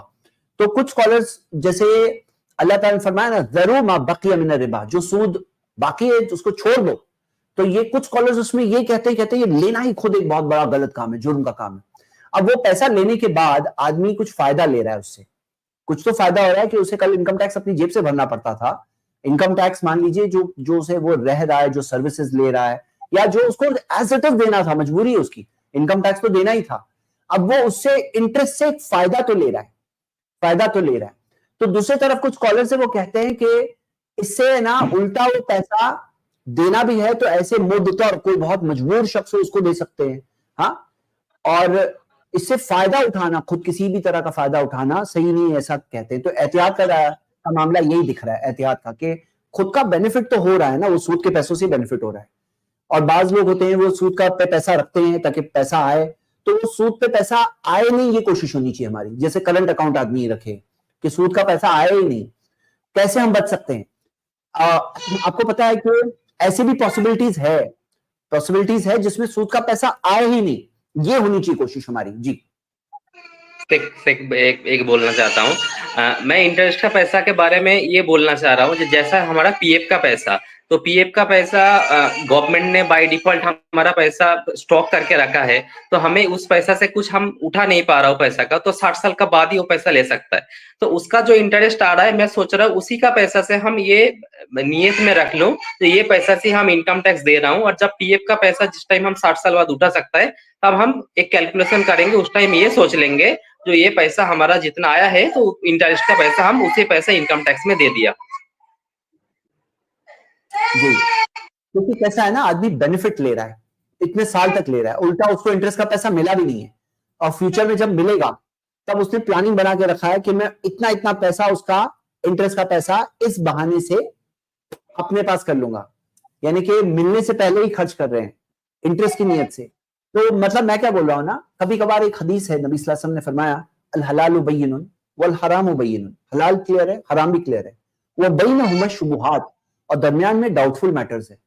तो कुछ स्कॉलर्स, जैसे अल्लाह ताला ने फरमाया ना ज़रू मा बकिया मिन रिबा, जो सूद बाकी है उसको छोड़ दो। तो ये कुछ स्कॉलर्स उसमें ये कहते हैं ये लेना ही खुद एक बहुत बड़ा गलत काम है, जुर्म का काम है। अब वो पैसा लेने के बाद आदमी कुछ फायदा ले रहा है, उससे कुछ तो फायदा हो रहा है कि उसे कल इनकम टैक्स अपनी जेब से भरना पड़ता था। इनकम टैक्स मान लीजिए जो उसे वो रह रहा है, जो सर्विसेज ले रहा है, या जो उसको एज इट इज देना था, मजबूरी है उसकी, इनकम टैक्स तो देना ही था। अब वो उससे इंटरेस्ट से फायदा तो ले रहा है। तो दूसरी तरफ कुछ स्कॉलर्स है वो कहते हैं कि इससे ना उल्टा वो पैसा देना भी है तो ऐसे मुद्दतौर कोई बहुत मजबूर शख्स हो उसको दे सकते हैं। हाँ, और इससे फायदा उठाना, खुद किसी भी तरह का फायदा उठाना सही नहीं है, ऐसा कहते हैं। तो एहतियात का मामला यही दिख रहा है, एहतियात का, कि खुद का बेनिफिट तो हो रहा है ना, वो सूद के पैसों से बेनिफिट हो रहा है। और बाज लोग होते हैं वो सूद का पे पैसा रखते हैं ताकि पैसा आए, तो वो सूद पे पैसा आए नहीं, ये कोशिश होनी चाहिए हमारी। जैसे करंट अकाउंट आदमी रखे कि सूद का पैसा आए ही नहीं, कैसे हम बच सकते हैं? आपको पता है कि ऐसी भी पॉसिबिलिटीज है जिसमें सूद का पैसा आए ही नहीं, ये होनी चाहिए कोशिश हमारी। जी, एक बोलना चाहता हूँ। मैं इंटरेस्ट का पैसा के बारे में ये बोलना चाह रहा हूँ, जैसा हमारा पीएफ का पैसा, तो पीएफ का पैसा गवर्नमेंट ने बाय डिफॉल्ट हमारा पैसा स्टॉक करके रखा है, तो हमें उस पैसा से कुछ हम उठा नहीं पा रहा हूँ पैसा का, तो 60 साल का बाद ही वो पैसा ले सकता है। तो उसका जो इंटरेस्ट आ रहा है, मैं सोच रहा हूँ उसी का पैसा से हम ये नियत में रख लूं, तो ये पैसा से हम इनकम टैक्स दे रहा हूँ, और जब पीएफ का पैसा जिस टाइम हम 60 साल बाद उठा सकता है, तब हम एक कैलकुलेशन करेंगे, उस टाइम ये सोच लेंगे जो ये पैसा हमारा जितना आया है, तो इंटरेस्ट का पैसा हम उसी पैसा इनकम टैक्स में दे दिया। जी, क्योंकि कैसा है ना, आदमी बेनिफिट ले रहा है, इतने साल तक ले रहा है, उल्टा उसको इंटरेस्ट का पैसा मिला भी नहीं है, और फ्यूचर में जब मिलेगा तब उसने प्लानिंग बना के रखा है कि मैं इतना पैसा, उसका इंटरेस्ट का पैसा इस बहाने से अपने पास कर लूंगा, यानी कि मिलने से पहले ही खर्च कर रहे हैं इंटरेस्ट की नीयत से। तो मतलब मैं क्या बोल रहा हूं ना, कभी कभार एक हदीस है, नबी सल्लल्लाहु अलैहि वसल्लम ने फरमाया अल हलालु बय्यिनुन वल हरामु बय्यिनुन, हलाल क्लियर है, हराम भी क्लियर है, व बैनहुमा शुबुहात, और दरमियान में डाउटफुल मैटर्स है।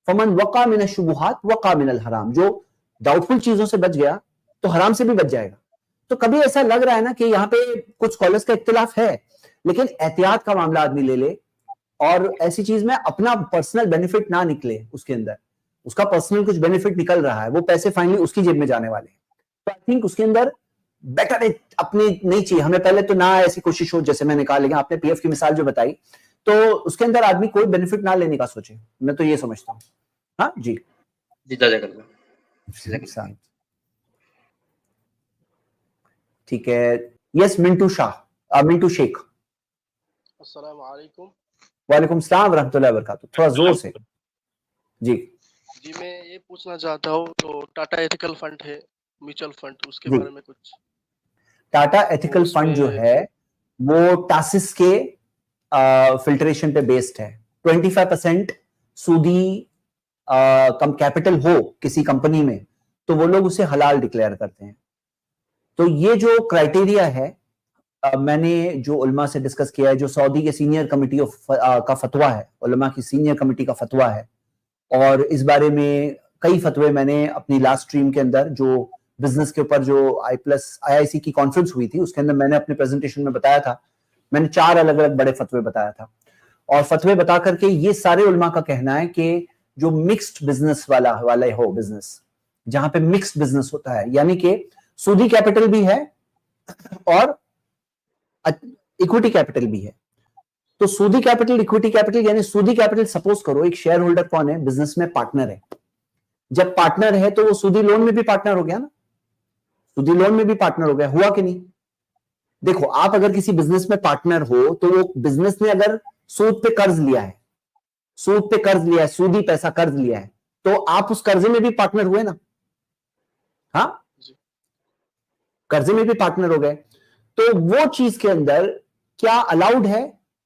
फमन वका मिन शुबुहात वका मिन अल हराम, जो डाउटफुल चीजों से बच गया तो हराम से भी बच जाएगा। तो कभी ऐसा लग रहा है ना कि यहाँ पे कुछ स्कॉलर्स का इख्तिलाफ है, लेकिन एहतियात का मामला आदमी ले ले, और ऐसी चीज में अपना पर्सनल बेनिफिट ना निकले, उसके अंदर उसका पर्सनल कुछ बेनिफिट निकल रहा है, वो पैसे फाइनली उसकी जेब में जाने वाले हैं। तो आई थिंक उसके अंदर बेटर अपनी नहीं चाहिए हमें, पहले तो ना ऐसी कोशिश हो जैसे मैंने कहा, लेकिन आपने पीएफ की मिसाल जो बताई, तो उसके अंदर आदमी कोई बेनिफिट ना लेने का सोचे, मैं तो ये समझता हूँ। हाँ जी, ठीक है। यस, मिंटू शाह, मिंटू शेख। अस्सलाम वालेकुम। वालेकुम सलाम रहमतुल्लाहि व बरकातहू। थोड़ा जोर से जी। जी मैं ये पूछना चाहता हूँ, तो टाटा एथिकल फंड है, म्यूचुअल फंड, उसके जी। बारे में कुछ। टाटा एथिकल उसमें- फंड जो है वो टासिस के फिल्ट्रेशन पे बेस्ड है। 25% सूदी कम कैपिटल हो किसी कंपनी में तो वो लोग उसे हलाल डिक्लेयर करते हैं। तो ये जो क्राइटेरिया है मैंने जो उलमा से डिस्कस किया है, जो सऊदी के सीनियर कमिटी का फतवा है, उलमा की सीनियर कमिटी का फतवा है, और इस बारे में कई फतवे मैंने अपनी लास्ट स्ट्रीम के अंदर जो बिजनेस के ऊपर जो IIC की कॉन्फ्रेंस हुई थी उसके अंदर मैंने अपने प्रेजेंटेशन में बताया था। मैंने 4 अलग अलग बड़े फतवे बताया था, और फतवे बता करके ये सारे उलमा का कहना है कि जो मिक्स्ड बिजनेस वाले हो, बिजनेस जहां पे मिक्स्ड बिजनेस होता है, यानी कि सूदी कैपिटल भी है और इक्विटी कैपिटल भी है। तो सूदी कैपिटल, इक्विटी कैपिटल, यानी सूदी कैपिटल, सपोज करो एक शेयर होल्डर कौन है, बिजनेस में पार्टनर है। जब पार्टनर है तो वो सूदी लोन में भी पार्टनर हो गया ना, सूदी लोन में भी पार्टनर हो गया, हुआ कि नहीं? देखो, आप अगर किसी बिजनेस में पार्टनर हो तो वो बिजनेस ने अगर सूद पे कर्ज लिया है, सूद पे कर्ज लिया है, सूदी पैसा कर्ज लिया है, तो आप उस कर्जे में भी पार्टनर हुए ना। हाँ, कर्जे में भी पार्टनर हो गए। तो वो चीज के अंदर क्या अलाउड है?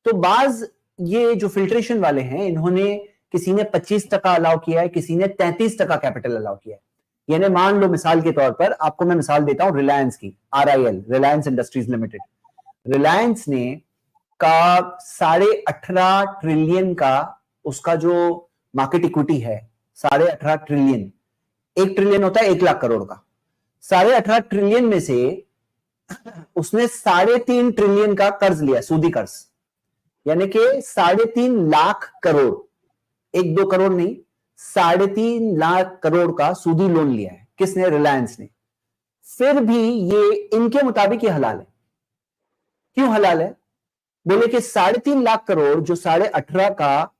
तो बाज ये जो फिल्ट्रेशन वाले हैं इन्होंने, किसी ने 25% अलाउ किया है, किसी ने 33% कैपिटल अलाउ किया है। यानी मान लो मिसाल के तौर पर, आपको मैं मिसाल देता हूं रिलायंस की, RIL, Reliance industries limited. Reliance ने का 18.5 ट्रिलियन का उसका जो मार्केट इक्विटी है, 18.5 ट्रिलियन, 1 ट्रिलियन होता है 1 लाख करोड़ का, 18.5 ट्रिलियन में से उसने 3.5 ट्रिलियन का कर्ज लिया, सूदी कर्ज, यानी कि 3.5 लाख करोड़, 1-2 करोड़ नहीं, 3.5 लाख करोड़ का सूदी लोन लिया है। किसने? रिलायंस ने। फिर भी ये इनके मुताबिक ये हलाल है। क्यों हलाल है? बोले कि 3.5 लाख करोड़ जो 18.5 का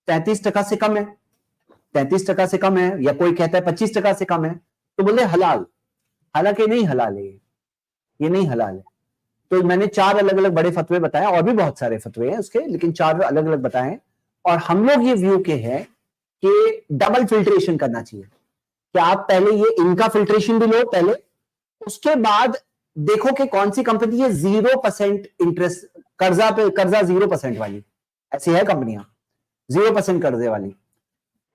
33% से कम है, 33% से कम है, या कोई कहता है 25% से कम है, तो बोले हलाल। हालांकि नहीं हलाल है, ये नहीं हलाल है। तो मैंने 4 अलग अलग बड़े फतवे बताए, और भी बहुत सारे फतवे हैं उसके, लेकिन 4 अलग अलग बताए। और हम लोग ये व्यू के हैं कि डबल फिल्ट्रेशन करना चाहिए, कि आप पहले ये इनका फिल्ट्रेशन भी लो पहले, उसके बाद देखो कि कौन सी कंपनी है 0% इंटरेस्ट, कर्जा 0% वाली, ऐसी है कंपनियां 0% कर्जे वाली,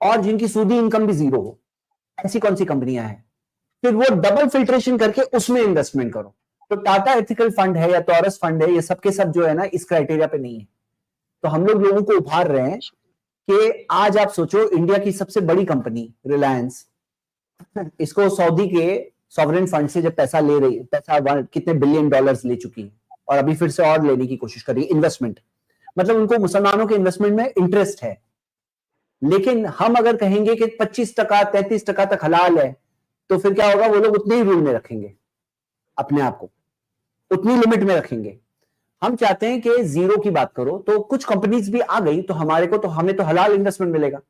और जिनकी सूदी इनकम भी 0 हो, ऐसी कौन सी कंपनियां हैं। फिर वो डबल फिल्ट्रेशन करके उसमें इन्वेस्टमेंट करो। तो टाटा एथिकल फंड है या टॉरस फंड है, ये सबके सब जो है ना इस क्राइटेरिया पे नहीं है। तो हम लोग लोगों को उभार रहे हैं कि आज आप सोचो, इंडिया की सबसे बड़ी कंपनी रिलायंस, इसको सऊदी के सॉवरेन फंड से जब पैसा ले रही है, पैसा कितने बिलियन डॉलर्स ले चुकी है, और अभी फिर से और लेने की कोशिश कर रही है, इन्वेस्टमेंट, मतलब उनको मुसलमानों के इन्वेस्टमेंट में इंटरेस्ट है। लेकिन हम अगर कहेंगे कि 25% 33% तक हलाल है, तो फिर क्या होगा? वो लोग उतने ही रूल में रखेंगे अपने आप को, उतनी लिमिट में रखेंगे। हम चाहते हैं कि 0 की बात करो, तो कुछ कंपनीज भी आ गई तो हमें तो हलाल इन्वेस्टमेंट मिलेगा,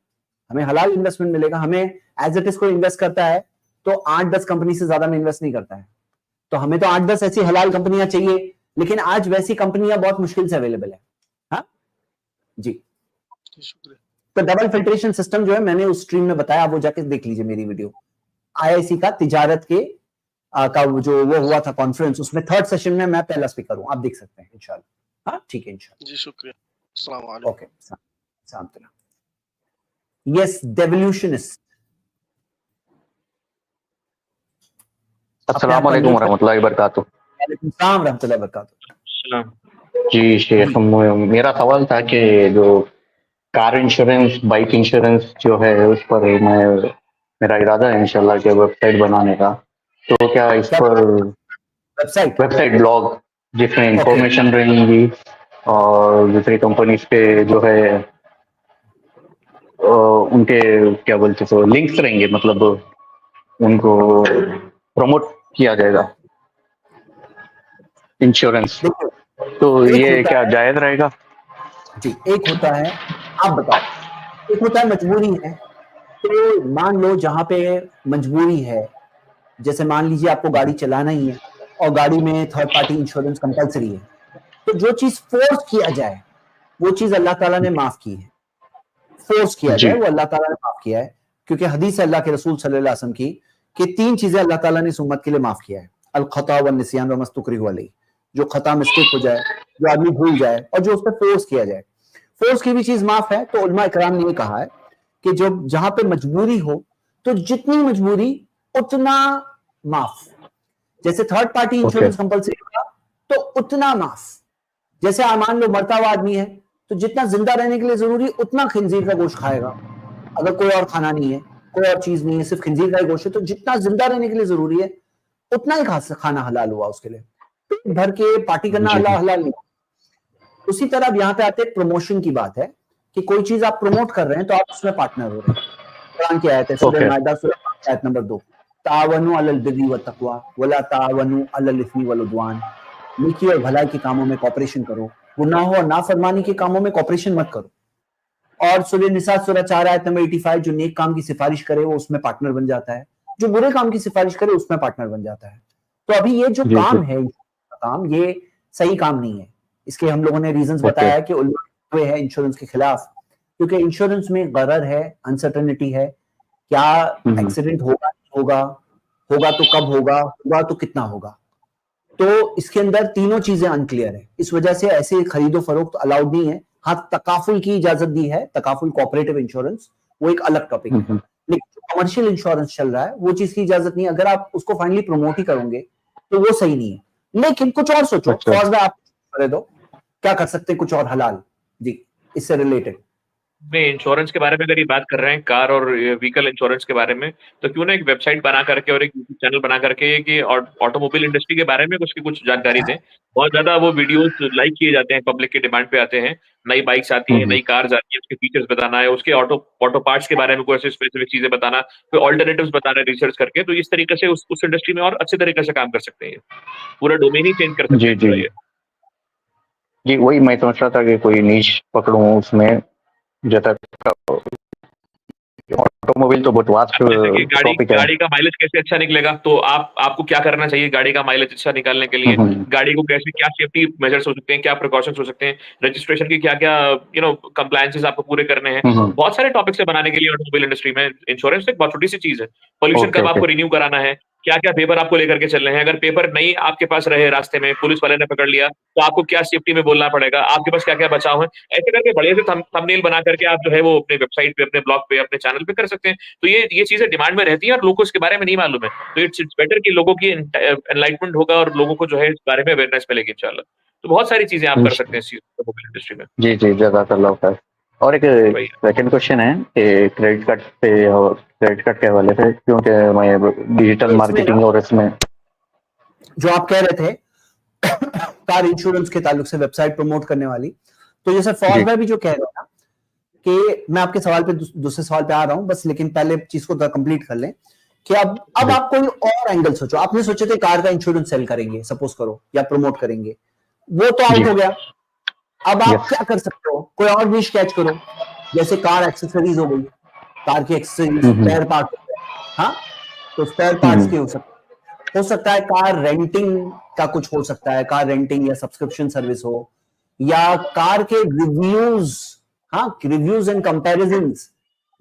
हमें हलाल इन्वेस्टमेंट मिलेगा। हमें एज इट इज को इन्वेस्ट करता है तो 8-10 कंपनी से ज्यादा में इन्वेस्ट नहीं करता है, तो हमें तो 8-10 ऐसी हलाल कंपनियां चाहिए, लेकिन आज वैसी कंपनियां बहुत मुश्किल से अवेलेबल है। हाँ जी, शुक्रिया। तो डबल फिल्ट्रेशन सिस्टम जो है मैंने उस स्ट्रीम में बताया, वो जाके देख लीजिए मेरी वीडियो। IIC का तिजारत के का जो वो हुआ था कॉन्फ्रेंस, उसमें 3rd सेशन में मैं पहला स्पीकर हूं, आप देख सकते हैं इंशाल्लाह। हाँ ठीक है, इंशाल्लाह जी शुक्रिया। अस्सलाम वालेकुम। Okay, yes, devolutionist. अस्सलाम वालेकुम रहमतुल्लाहि वबरकातुहू। वालेकुम सलाम रहमतुल्लाहि वबरकातुहू। सलाम। जी शेख, मेरा सवाल था कि जो कार इंश्योरेंस, बाइक इंश्योरेंस जो है, उस पर मेरा इरादा है इंशाल्लाह के वेबसाइट बनाने का। तो क्या इस पर वेबसाइट ब्लॉग जिसमें इंफॉर्मेशन रहेंगी और दूसरी कंपनीज के जो है उनके क्या बोलते तो लिंक्स रहेंगे, मतलब उनको प्रमोट किया जाएगा इंश्योरेंस, तो ये क्या जायज रहेगा? जी, एक होता है, आप बताओ, एक होता है मजबूरी है। तो मान लो जहां पे मजबूरी है, जैसे मान लीजिए आपको गाड़ी चलाना ही है और गाड़ी में 3rd पार्टी इंश्योरेंस कंपलसरी है, तो जो चीज फोर्स किया जाए वो चीज अल्लाह ताला ने माफ की है, फोर्स किया जाए वो अल्लाह ताला ने माफ किया है। क्योंकि हदीस है अल्लाह के रसूल सल्लल्लाहु अलैहि वसल्लम की कि 3 चीजें अल्लाह ताला ने इस उम्मत के लिए माफ किया है, अल खता व निसियान व मस्तुकरिहु अलैहि, जो खता मिस्टेक हो जाए, जो आदमी भूल जाए और जो उस पर फोर्स किया जाए। फोर्स की भी चीज माफ है। तो उलमा इकराम ने ये कहा है कि जो जहां पे मजबूरी हो तो जितनी मजबूरी उतना माफ। जैसे थर्ड पार्टी इंश्योरेंस कंपलसरी होगा तो उतना माफ। जैसे मान लो मरता हुआ आदमी है तो जितना जिंदा रहने के लिए जरूरी उतना खिंजीर का गोश्त खाएगा, अगर कोई और खाना नहीं है, कोई और चीज नहीं है, सिर्फ खिंजीर का ही गोश्त है, तो जितना जिंदा रहने के लिए जरूरी है उतना ही खाना हलाल हुआ उसके लिए। पेट भर के पार्टी करना हलाल नहीं। उसी तरह अब यहाँ पे आते प्रमोशन की बात है कि कोई चीज आप प्रमोट कर रहे हैं तो आप उसमें पार्टनर हो रहे हैं। कुरान की आयत है सूरह माइदा सूरह आयत नंबर 2, तावनु अलल बिर्रि व तक़वा वला तावनु अलल इस्मि वल उद्वान, नेकी और भलाई के कामों में कॉपरेशन करो, गुनाहों और नाफरमानी के कामों में कॉपरेशन मत करो। और सूरह निसा सूरह 4 आयत नंबर 85, जो नेक काम की सिफारिश करे वो उसमें पार्टनर बन जाता है, जो बुरे काम की सिफारिश करे उसमें पार्टनर बन जाता है। तो अभी ये जो काम है काम, ये सही काम नहीं है। इसके हम लोगों ने रीजंस बताया कि उल्लू है इंश्योरेंस के खिलाफ, क्योंकि इंश्योरेंस में गरर है, अनसर्टेनिटी है, क्या एक्सीडेंट होगा होगा होगा तो कब होगा, होगा तो कितना होगा। तो इसके अंदर तीनों चीजें अनक्लियर है। इस वजह से ऐसे खरीदो फरोख्त अलाउड नहीं है। हाँ, तकाफुल की इजाजत दी है, तकाफुल कोऑपरेटिव इंश्योरेंस, वो एक अलग टॉपिक है। लेकिन कमर्शियल इंश्योरेंस चल रहा है वो चीज की इजाजत नहीं है। अगर आप उसको फाइनली प्रमोट ही करोगे तो वो सही नहीं है। लेकिन कुछ और सोचो, फौज में आप करे दो, क्या कर सकते हैं कुछ और हलाल जी इससे रिलेटेड। में इंश्योरेंस के बारे में अगर ये बात कर रहे हैं, कार और व्हीकल इंश्योरेंस के बारे में, तो क्यों ना एक वेबसाइट बना करके और एक यूट्यूब चैनल बना करके कि ऑटोमोबाइल इंडस्ट्री के बारे में कुछ जानकारी दें। बहुत ज्यादा वो वीडियोस लाइक किए जाते हैं, पब्लिक के डिमांड पे आते हैं। नई बाइक्स आती हैं, नई कार्स आती है, उसके फीचर्स बताना है, उसके ऑटो पार्ट्स के बारे में कोई ऐसे स्पेसिफिक चीजें बताना, कोई ऑल्टरनेटिव्स बताना रिसर्च करके। तो इस तरीके से उस इंडस्ट्री में और अच्छे तरीके से काम कर सकते हैं, पूरा डोमेन ही चेंज कर सकते हैं। जी, वही मैं सोच रहा था कि कोई नीश पकड़ूं उसमें, जैसा ऑटोमोबाइल तो बहुत वास्ट टॉपिक है। गाड़ी का माइलेज कैसे अच्छा निकलेगा, तो आपको क्या करना चाहिए गाड़ी का माइलेज अच्छा निकालने के लिए, गाड़ी को कैसे, क्या सेफ्टी मेजर्स हो सकते हैं, क्या प्रिकॉशंस हो सकते हैं, रजिस्ट्रेशन की क्या क्या कंप्लायंसेस आपको पूरे करने हैं। बहुत सारे टॉपिक्स है बनाने के लिए ऑटोमोबाइल इंडस्ट्री में। इंश्योरेंस एक बहुत छोटी सी चीज है। पोल्यूशन कब आपको रिन्यू कराना है, क्या क्या पेपर आपको लेकर के चल रहे हैं, अगर पेपर नहीं आपके पास रहे, रास्ते में पुलिस वाले ने पकड़ लिया, तो आपको क्या सेफ्टी में बोलना पड़ेगा, आपके पास क्या क्या बचाव है। ऐसे करके बड़े से थंबनेल बना करके आप जो है वो अपने वेबसाइट पे, अपने ब्लॉग पे, अपने चैनल पे कर सकते हैं। तो ये चीजें डिमांड में रहती है और लोगों को इसके बारे में नहीं मालूम है। तो इट्स बेटर कि लोगों की एनलाइटमेंट होगा और लोगों को जो है इस बारे में अवेयरनेस मिलेगी इंशाल्लाह। तो बहुत सारी चीजें आप कर सकते हैं इस मोबाइल इंडस्ट्री में। जी जी, जज़ाकल्लाह खैर। और एक सेकंड क्वेश्चन है कि क्रेडिट कार्ड पे और क्रेडिट कार्ड के हवाले से, क्योंकि मैं डिजिटल मार्केटिंग और इसमें जो आप कह रहे थे कार इंश्योरेंस के ताल्लुक से वेबसाइट प्रमोट करने वाली, तो जैसे फौज में भी जो कह रहे हैं ना कि मैं आपके सवाल पे दूसरे सवाल पे आ रहा हूं बस, लेकिन पहले चीज को कंप्लीट कर लें कि अब आप कोई और एंगल सोचो। आपने सोचे थे कार का इंश्योरेंस सेल करेंगे सपोज करो, या प्रमोट करेंगे, वो तो आउट हो गया। अब आप क्या कर सकते हो, कोई और निश कैच करो, जैसे कार एक्सेसरीज हो गई, कार की एक्सेसरीज, स्पेयर पार्ट। हाँ, तो स्पेयर पार्ट्स के हो सकता है कार रेंटिंग का कुछ हो सकता है, कार रेंटिंग या सब्सक्रिप्शन सर्विस हो, या कार के रिव्यूज, हाँ रिव्यूज एंड कंपैरिजंस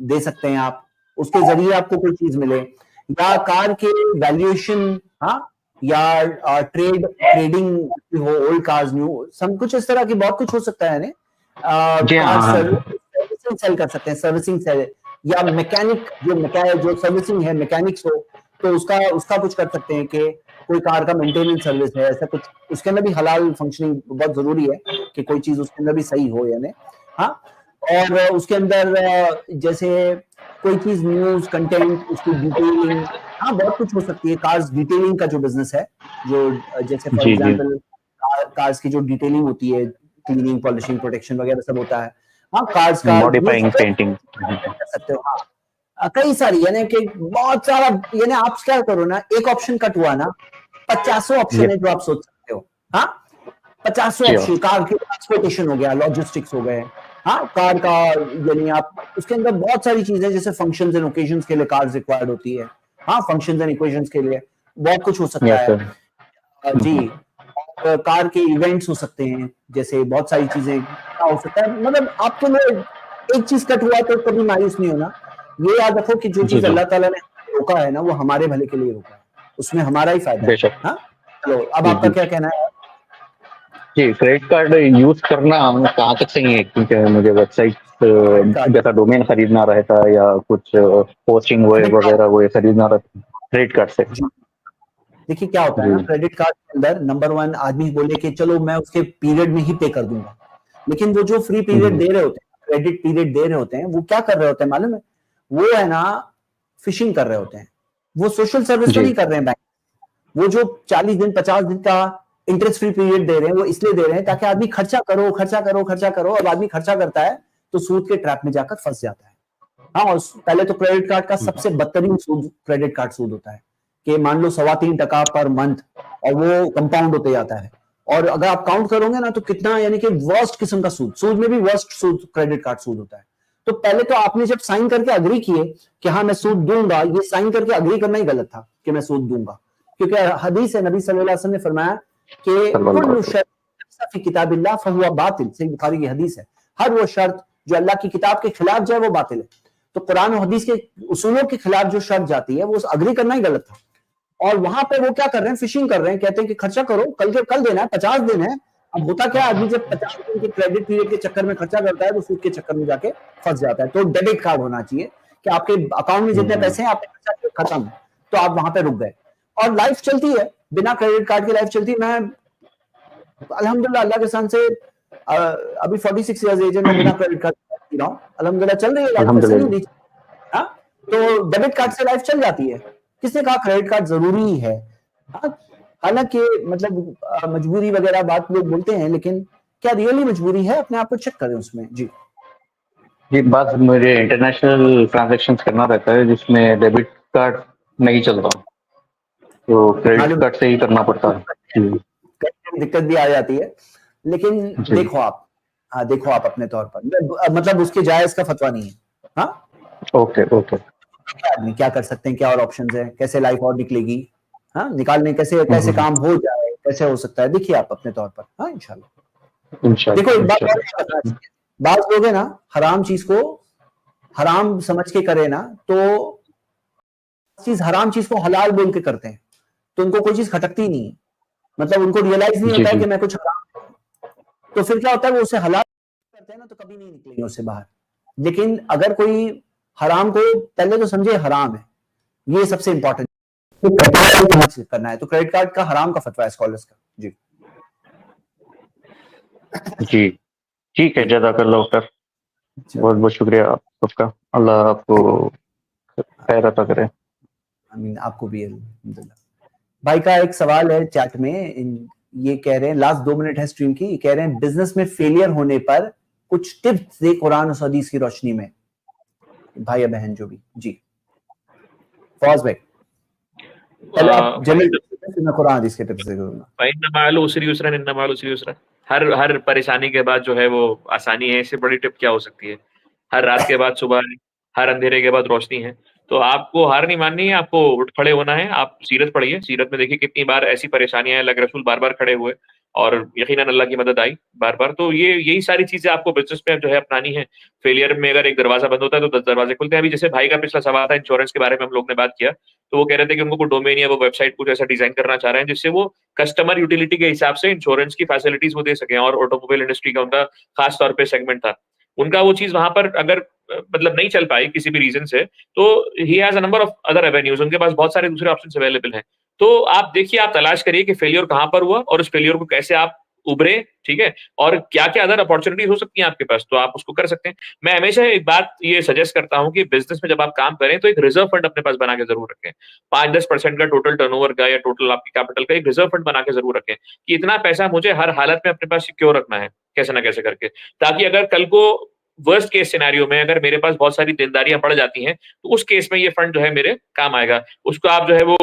दे सकते हैं आप, उसके जरिए आपको कोई चीज मिले, या कार के वैल्यूएशन, हाँ, या ट्रेडिंग हो, ओल्ड कार्स न्यू, सब कुछ इस तरह की बहुत कुछ हो सकता है। सर्विसिंग सेल कर सकते हैं, सर्विसिंग सेल, या मैकेनिक जो सर्विसिंग है, मैकेनिक्स हो तो उसका कुछ कर सकते हैं कि कोई कार का मेंटेनेंस सर्विस है, ऐसा कुछ। उसके अंदर भी हलाल फंक्शनिंग बहुत जरूरी है कि कोई चीज उसके अंदर भी सही हो, यानी हाँ। और उसके अंदर जैसे कोई चीज न्यूज कंटेंट, उसकी डिटेलिंग, हाँ बहुत कुछ हो सकती है। कार्स डिटेलिंग का जो बिजनेस है, जो जैसे फॉर एग्जांपल कार्स की जो डिटेलिंग होती है, क्लीनिंग, पॉलिशिंग, प्रोटेक्शन वगैरह सब होता है। हाँ, कार्स का मॉडिफाइंग, पेंटिंग कर सकते हो। हाँ, कई सारी, यानी कि बहुत सारा, यानी आप क्या करो ना, एक ऑप्शन कट हुआ ना, 50 ऑप्शन है जो आप सोच सकते हो। हाँ, 50 ऑप्शन, कार की ट्रांसपोर्टेशन हो गया, लॉजिस्टिक्स हो गए, हाँ कार का, यानी आप उसके अंदर बहुत सारी चीजें, जैसे फंक्शंस एंड ओकेजन्स के लिए कार्स रिक्वायर्ड होती है। हाँ, फंक्शंस एंड ओकेजन्स के लिए बहुत कुछ हो सकता है जी। कार के इवेंट्स हो सकते हैं, जैसे बहुत सारी चीजें हो सकता है। मतलब आपके लिए एक चीज कट हुआ तो कभी मायूस नहीं होना, ये याद रखो कि जो जी, चीज जी। अल्लाह ताला ने रोका है ना, वो हमारे भले के लिए रोका है, उसमें हमारा ही फायदा है। बेशक। हाँ, चलो अब जी, आपका जी। क्या कहना है? जी, क्रेडिट कार्ड यूज़ करना कहाँ तक सही है? क्योंकि मुझे वेबसाइट कार्ड, जैसा डोमेन खरीदना रहता है या कुछ होस्टिंग क्रेडिट कार्ड, वगैरह वो खरीदना रहता है क्रेडिट कार्ड से। जी। देखिए क्या होता है जी, ना, क्रेडिट कार्ड के अंदर नंबर 1 आदमी बोले कि चलो मैं उसके पीरियड में ही पे कर दूंगा, लेकिन वो जो फ्री पीरियड दे रहे होते हैं, क्रेडिट पीरियड दे रहे होते हैं, वो क्या कर रहे होते हैं मालूम है? वो है ना फिशिंग कर रहे होते हैं, वो सोशल सर्विस तो जी, नहीं कर रहे हैं बैंक। वो जो 40 दिन 50 दिन का इंटरेस्ट फ्री पीरियड दे रहे हैं, वो इसलिए दे रहे हैं ताकि आदमी खर्चा करो खर्चा करो खर्चा करो। अब आदमी खर्चा करता है तो सूद के ट्रैप में जाकर फंस जाता है। हाँ, और पहले तो क्रेडिट कार्ड का सबसे बदतरीन सूद क्रेडिट कार्ड सूद होता है कि मान लो 3.25% पर मंथ, और वो कंपाउंड होते जाता है। और अगर आप काउंट करोगे ना तो कितना, यानी कि वर्स्ट किस्म का सूद, सूद में भी वर्स्ट सूद क्रेडिट कार्ड सूद होता है। तो पहले तो आपने जब साइन करके अग्री किए कि हाँ मैं सूद दूंगा, ये साइन करके अग्री करना ही गलत था कि मैं सूद दूंगा, क्योंकि हदीस है, नबी सल्लल्लाहु अलैहि वसल्लम ने फरमाया कि कुल्लु शर्त फी किताबिल्लाह फहुवा बातिल, सही बुखारी की हदीस है, हर वो शर्त जो अल्लाह की किताब के खिलाफ जाए वो बातिल है। तो कुरान और हदीस के उसूलों के खिलाफ जो शर्त जाती है वो अग्री करना ही गलत था। और वहां पे वो क्या कर रहे हैं, फिशिंग कर रहे हैं, कहते हैं कि खर्चा करो, कल देना है, 50 दिन है। अब होता क्या, आदमी जब 50 दिन के क्रेडिट पीरियड के चक्कर में खर्चा करता है तो सूद के चक्कर में जाके फंस जाता है। तो डेबिट कार्ड होना चाहिए कि आपके अकाउंट में जितने पैसे हैं आपने खर्चा किए, खत्म, तो आप वहां पे रुक गए और लाइफ चलती है, बिना क्रेडिट कार्ड की लाइफ चलती है। मैं अल्हम्दुलिल्लाह अल्लाह के सहन से अभी 46 इयर्स एज है, मैं बिना क्रेडिट कार्ड जी रहा हूँ, अल्हम्दुलिल्लाह चल रही है लाइफ, ऐसा नहीं। हाँ, तो डेबिट कार्ड से लाइफ चल जाती है। किसने कहा क्रेडिट कार्ड जरूरी है? हाँ, हालांकि मतलब मजबूरी वगैरह बात लोग बोलते हैं, लेकिन क्या रियली मजबूरी है? अपने आप को चेक करें उसमें। जी जी, बस मुझे इंटरनेशनल ट्रांजैक्शंस करना रहता है जिसमें डेबिट कार्ड नहीं चलता, तो क्रेडिट कार्ड से ही करना पड़ता है। दिक्कत भी आ जाती है, लेकिन जी। देखो आप, हाँ देखो आप अपने तौर पर, मतलब उसके जायज का फतवा नहीं है। हाँ, ओके ओके। आदमी क्या कर सकते हैं, क्या और ऑप्शंस है, कैसे लाइफ और निकलेगी, हाँ निकालने, कैसे काम हो जाए, कैसे हो सकता है, देखिए आप अपने तौर पर। हाँ इंशाल्लाह। देखो एक बात और बताना चाहिए, बात लोग है ना हराम चीज को हराम समझ के करे ना, तो चीज हराम चीज को हलाल बोल के करते हैं, तो उनको कोई चीज खटकती नहीं है, मतलब उनको रियलाइज नहीं होता है कि मैं कुछ हराम, तो फिर क्या होता है वो उसे हलाल करते हैं ना, तो कभी नहीं निकलेंगे उससे बाहर। लेकिन अगर कोई हराम को पहले तो समझे हराम है, ये सबसे इंपॉर्टेंट करना है। तो क्रेडिट कार्ड का हराम का फतवा है स्कॉलर्स का। जी जी, ठीक है, जज़ाकल्लाह खैर, बहुत बहुत शुक्रिया आप सबका, अल्लाह आपको खैर अता करे। आमीन, आपको भी अल्हम्दुलिल्लाह। भाई का एक सवाल है चैट में, ये कह रहे हैं, लास्ट 2 मिनट है स्ट्रीम की, कह रहे हैं बिजनेस में फेलियर होने पर कुछ टिप्स दे कुरान और हदीस की रोशनी में, भाई या बहन जो भी। जी फौज भाई, पहले आप जनरल मैं कुरान हदीस के टिप्स दे दूंगा। हर परेशानी के बाद जो है वो आसानी है, इससे बड़ी टिप क्या हो सकती है? हर रात के बाद सुबह है, हर अंधेरे के बाद रोशनी है। तो आपको हार नहीं माननी है, आपको उठ खड़े होना है। आप सीरत पढ़िए, सीरत में देखिए कितनी बार ऐसी परेशानियां हैं, अल्लाह के रसूल बार-बार खड़े हुए और यकीनन अल्लाह की मदद आई बार-बार। तो यही सारी चीज़ें आपको बिज़नेस में जो है अपनानी है। फेलियर में अगर एक दरवाज़ा बंद होता है तो 10 दरवाजे खुलते हैं। अभी जैसे भाई का पिछला सवाल था इंश्योरेंस के बारे में हम लोग ने बात किया, तो वो कह रहे थे कि उनको कोई डोमेन या वो वेबसाइट कुछ ऐसा डिज़ाइन करना चाह रहे हैं जिससे वो कस्टमर यूटिलिटी के हिसाब से इंश्योरेंस की फैसिलिटीज़ वो दे सकें, और ऑटोमोबाइल इंडस्ट्री का उनका खास तौर पे सेगमेंट था। उनका वो चीज़ वहाँ पर अगर मतलब नहीं चल पाई किसी भी रीज़न से, तो he has a number of other avenues, उनके पास बहुत सारे दूसरे ऑप्शंस अवेलेबल हैं। तो आप देखिए, आप तलाश करिए कि फेल्योर कहाँ पर हुआ और उस फेल्योर को कैसे आप उभरे, ठीक है? और क्या-क्या अदर अपॉर्च्युनिटीज़ हो सकती हैं आपके पास, तो आप उसको कर सकते हैं। मैं हमेशा एक बात ये सजेस्ट करता हूँ कि बिज़नेस में जब आप काम करें तो एक रिज़र्व फंड अपने पास बना के ज़रूर रखें। 5-10% का टोटल टर्नओवर का या टोटल आपकी कैपिटल का एक रिज़र्व फंड बना के ज़रूर रखें कि इतना पैसा मुझे हर हालत में अपने पास सिक्योर रखना है, कैसे ना कैसे करके। ताकि अगर कल को वर्स्ट केस सिनेरियो में अगर मेरे पास बहुत सारी देनदारियाँ बढ़ जाती हैं, तो उस केस में ये फंड जो है मेरे काम आएगा। उसको आप जो है वो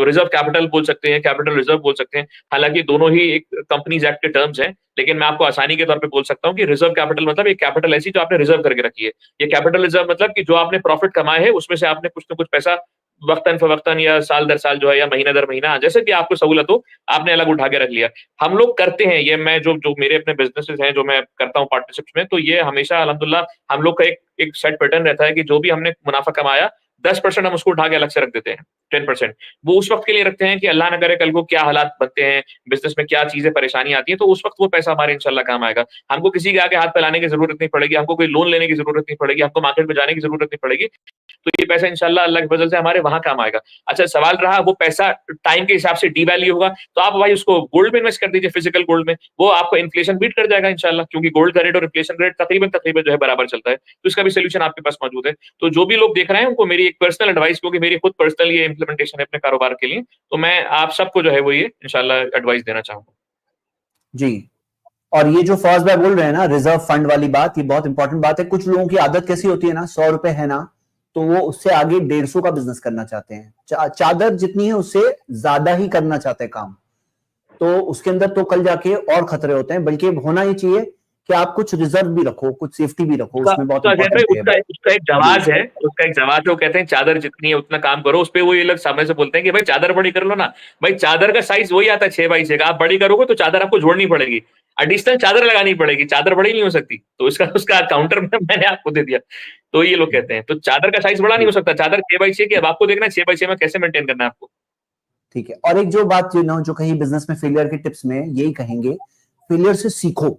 रिज़र्व कैपिटल बोल सकते हैं, कैपिटल रिज़र्व बोल सकते हैं। हालाँकि दोनों ही एक कंपनीज़ एक्ट के टर्म्स हैं, लेकिन मैं आपको आसानी के तौर पे बोल सकता हूँ कि रिज़र्व कैपिटल मतलब एक कैपिटल ऐसी जो आपने रिज़र्व करके रखी है। ये कैपिटल रिज़र्व मतलब कि जो आपने प्रॉफिट कमाए हैं, उसमें से आपने कुछ न कुछ पैसा वक्तन फवक्तन या साल दर साल जो है या महीना दर महीना जैसे भी आपको सहूलत हो आपने अलग उठा के रख लिया। हम लोग करते हैं ये, मैं जो मेरे अपने बिजनेसेस हैं जो मैं करता हूँ पार्टनरशिप्स में, तो ये हमेशा अल्हम्दुलिल्लाह हम लोग का एक सेट पैटर्न रहता है कि जो भी हमने मुनाफा कमाया 10% हम उसको उठा के अलग से रख देते हैं, 10% वो उस वक्त के लिए रखते हैं कि अल्लाह ना करे कल को क्या हालात बनते हैं, बिजनेस में क्या चीजें परेशानी आती है, तो उस वक्त वो पैसा हमारे इंशाल्लाह काम आएगा। हमको किसी के आगे हाथ फैलाने की जरूरत नहीं पड़ेगी, हमको कोई लोन लेने की जरूरत नहीं पड़ेगी, हमको मार्केट में जाने की जरूरत नहीं पड़ेगी। तो ये पैसा इंशाल्लाह अल्लाह के फजल से हमारे वहां काम आएगा। अच्छा सवाल रहा वो पैसा टाइम के हिसाब से डीवैल्यू होगा, तो आप भाई उसको गोल्ड में इन्वेस्ट कर दीजिए, फिजिकल गोल्ड में, वो आपको इन्फ्लेशन बीट कर जाएगा इंशाल्लाह, क्योंकि गोल्ड का रेट और इन्फ्लेशन रेट तकरीबन जो है बराबर चलता है, तो इसका भी सोल्यूशन आपके पास मौजूद है। तो जो भी लोग देख रहे हैं उनको मेरी एक पर्सनल एडवाइस, क्योंकि मेरी खुद पर्सनल ये इंप्लीमेंटेशन है अपने कारोबार के लिए, तो मैं आप सबको जो है वो ये इंशाल्लाह एडवाइस देना चाहूंगा। जी, और ये जो फौज भाई बोल रहे हैं ना रिजर्व फंड वाली बात, ये बहुत इंपॉर्टेंट बात है। कुछ लोगों की आदत कैसी होती है ना, 100 रुपए है ना तो वो उससे आगे 150 का बिजनेस करना चाहते हैं। चादर जितनी है उससे ज्यादा ही करना चाहते हैं काम, तो उसके अंदर तो कल जाके और खतरे होते हैं। बल्कि होना ही चाहिए कि आप कुछ रिजर्व भी रखो, कुछ सेफ्टी भी रखो, उसमें बहुत उसका एक जवाब है, वो कहते हैं चादर जितनी है उतना काम करो। उस पे वो ये लोग सामने से बोलते हैं कि भाई चादर बड़ी कर लो ना, भाई चादर का साइज वही आता है 6x6 का, आप बड़ी करोगे तो चादर आपको जोड़नी पड़ेगी, एडिशनल चादर लगानी पड़ेगी, चादर बड़ी नहीं हो सकती। तो उसका काउंटर में मैंने आपको दे दिया। तो ये लोग कहते हैं तो चादर का साइज बड़ा नहीं हो सकता, चादर 6x6 की, अब आपको देखना है 6x6 में कैसे मेंटेन करना है आपको। ठीक है, और एक जो बात जो कहीं बिजनेस में फेलियर के टिप्स में यही कहेंगे, फेलियर से सीखो।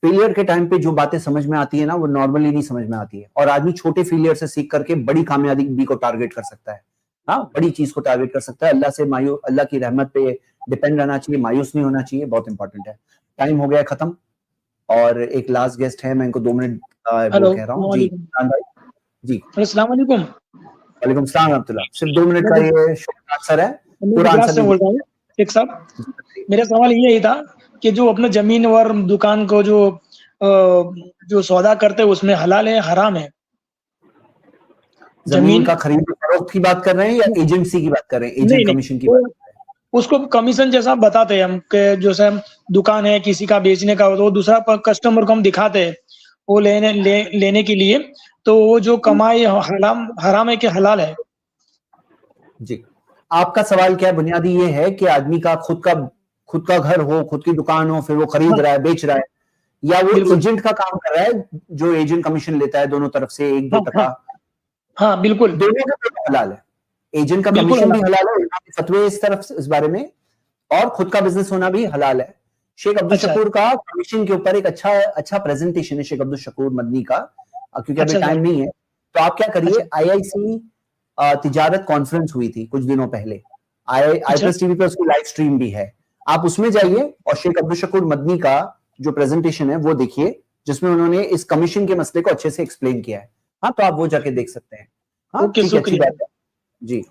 फेलियर के टाइम पे जो बातें समझ में आती है ना वो नॉर्मली नहीं समझ में आती है, और आदमी छोटे फेलियर से सीख करके बड़ी कामयाबी को टारगेट कर सकता है। हाँ, बड़ी चीज को टारगेट कर सकता है। अल्लाह की रहमत पे डिपेंड रहना चाहिए, मायूस नहीं होना चाहिए, बहुत इंपॉर्टेंट है। टाइम हो गया खत्म, और एक लास्ट गेस्ट है, मैं इनको 2 मिनट वो कह रहा हूँ। जी जी, अस्सलाम वालेकुम। वालेकुम सलाम रहमतुल्लाह। सिर्फ 2 मिनट का ये शॉर्ट आंसर है, पूरा आंसर बोल रहा हूँ। एक साहब, मेरा सवाल यही था कि जो अपने जमीन और दुकान को जो सौदा करते हैं उसमें हलाल है हराम है? जमीन का खरीद फरोख्त की बात कर रहे हैं या एजेंसी की बात कर रहे हैं? एजेंट कमीशन की बात कर रहे हैं? उसको कमीशन जैसा बताते हैं हम कि जो दुकान है किसी का बेचने का, तो दूसरा कस्टमर को हम दिखाते हैं वो लेने के लिए, तो वो जो कमाई हराम है कि हलाल है? जी, आपका सवाल क्या है? बुनियादी ये है कि आदमी का खुद का घर हो, खुद की दुकान हो, फिर वो खरीद रहा है, बेच रहा है, या वो एजेंट का काम कर रहा है जो एजेंट कमीशन लेता है दोनों तरफ से 1-2 टका। हाँ बिल्कुल, दोनों का हलाल है। एजेंट का कमीशन भी हलाल है, फतवे इस तरफ इस बारे में, और खुद का बिजनेस होना भी हलाल है। शेख अब्दुल शकूर का कमीशन के ऊपर एक अच्छा प्रेजेंटेशन है शेख अब्दुल शकूर मदनी का, क्योंकि अभी टाइम नहीं है, तो आप क्या करिए, IIC तिजारत कॉन्फ्रेंस हुई थी कुछ दिनों पहले, i+ TV पे उसकी लाइव स्ट्रीम भी है, आप उसमें जाइए और शेख अब्दुल शकूर मदनी का जो प्रेजेंटेशन है वो देखिए, जिसमें उन्होंने इस कमीशन के मसले को अच्छे से एक्सप्लेन किया है। हाँ, तो आप वो जाके देख सकते हैं। हाँ, ठीक है, अच्छी बात है जी।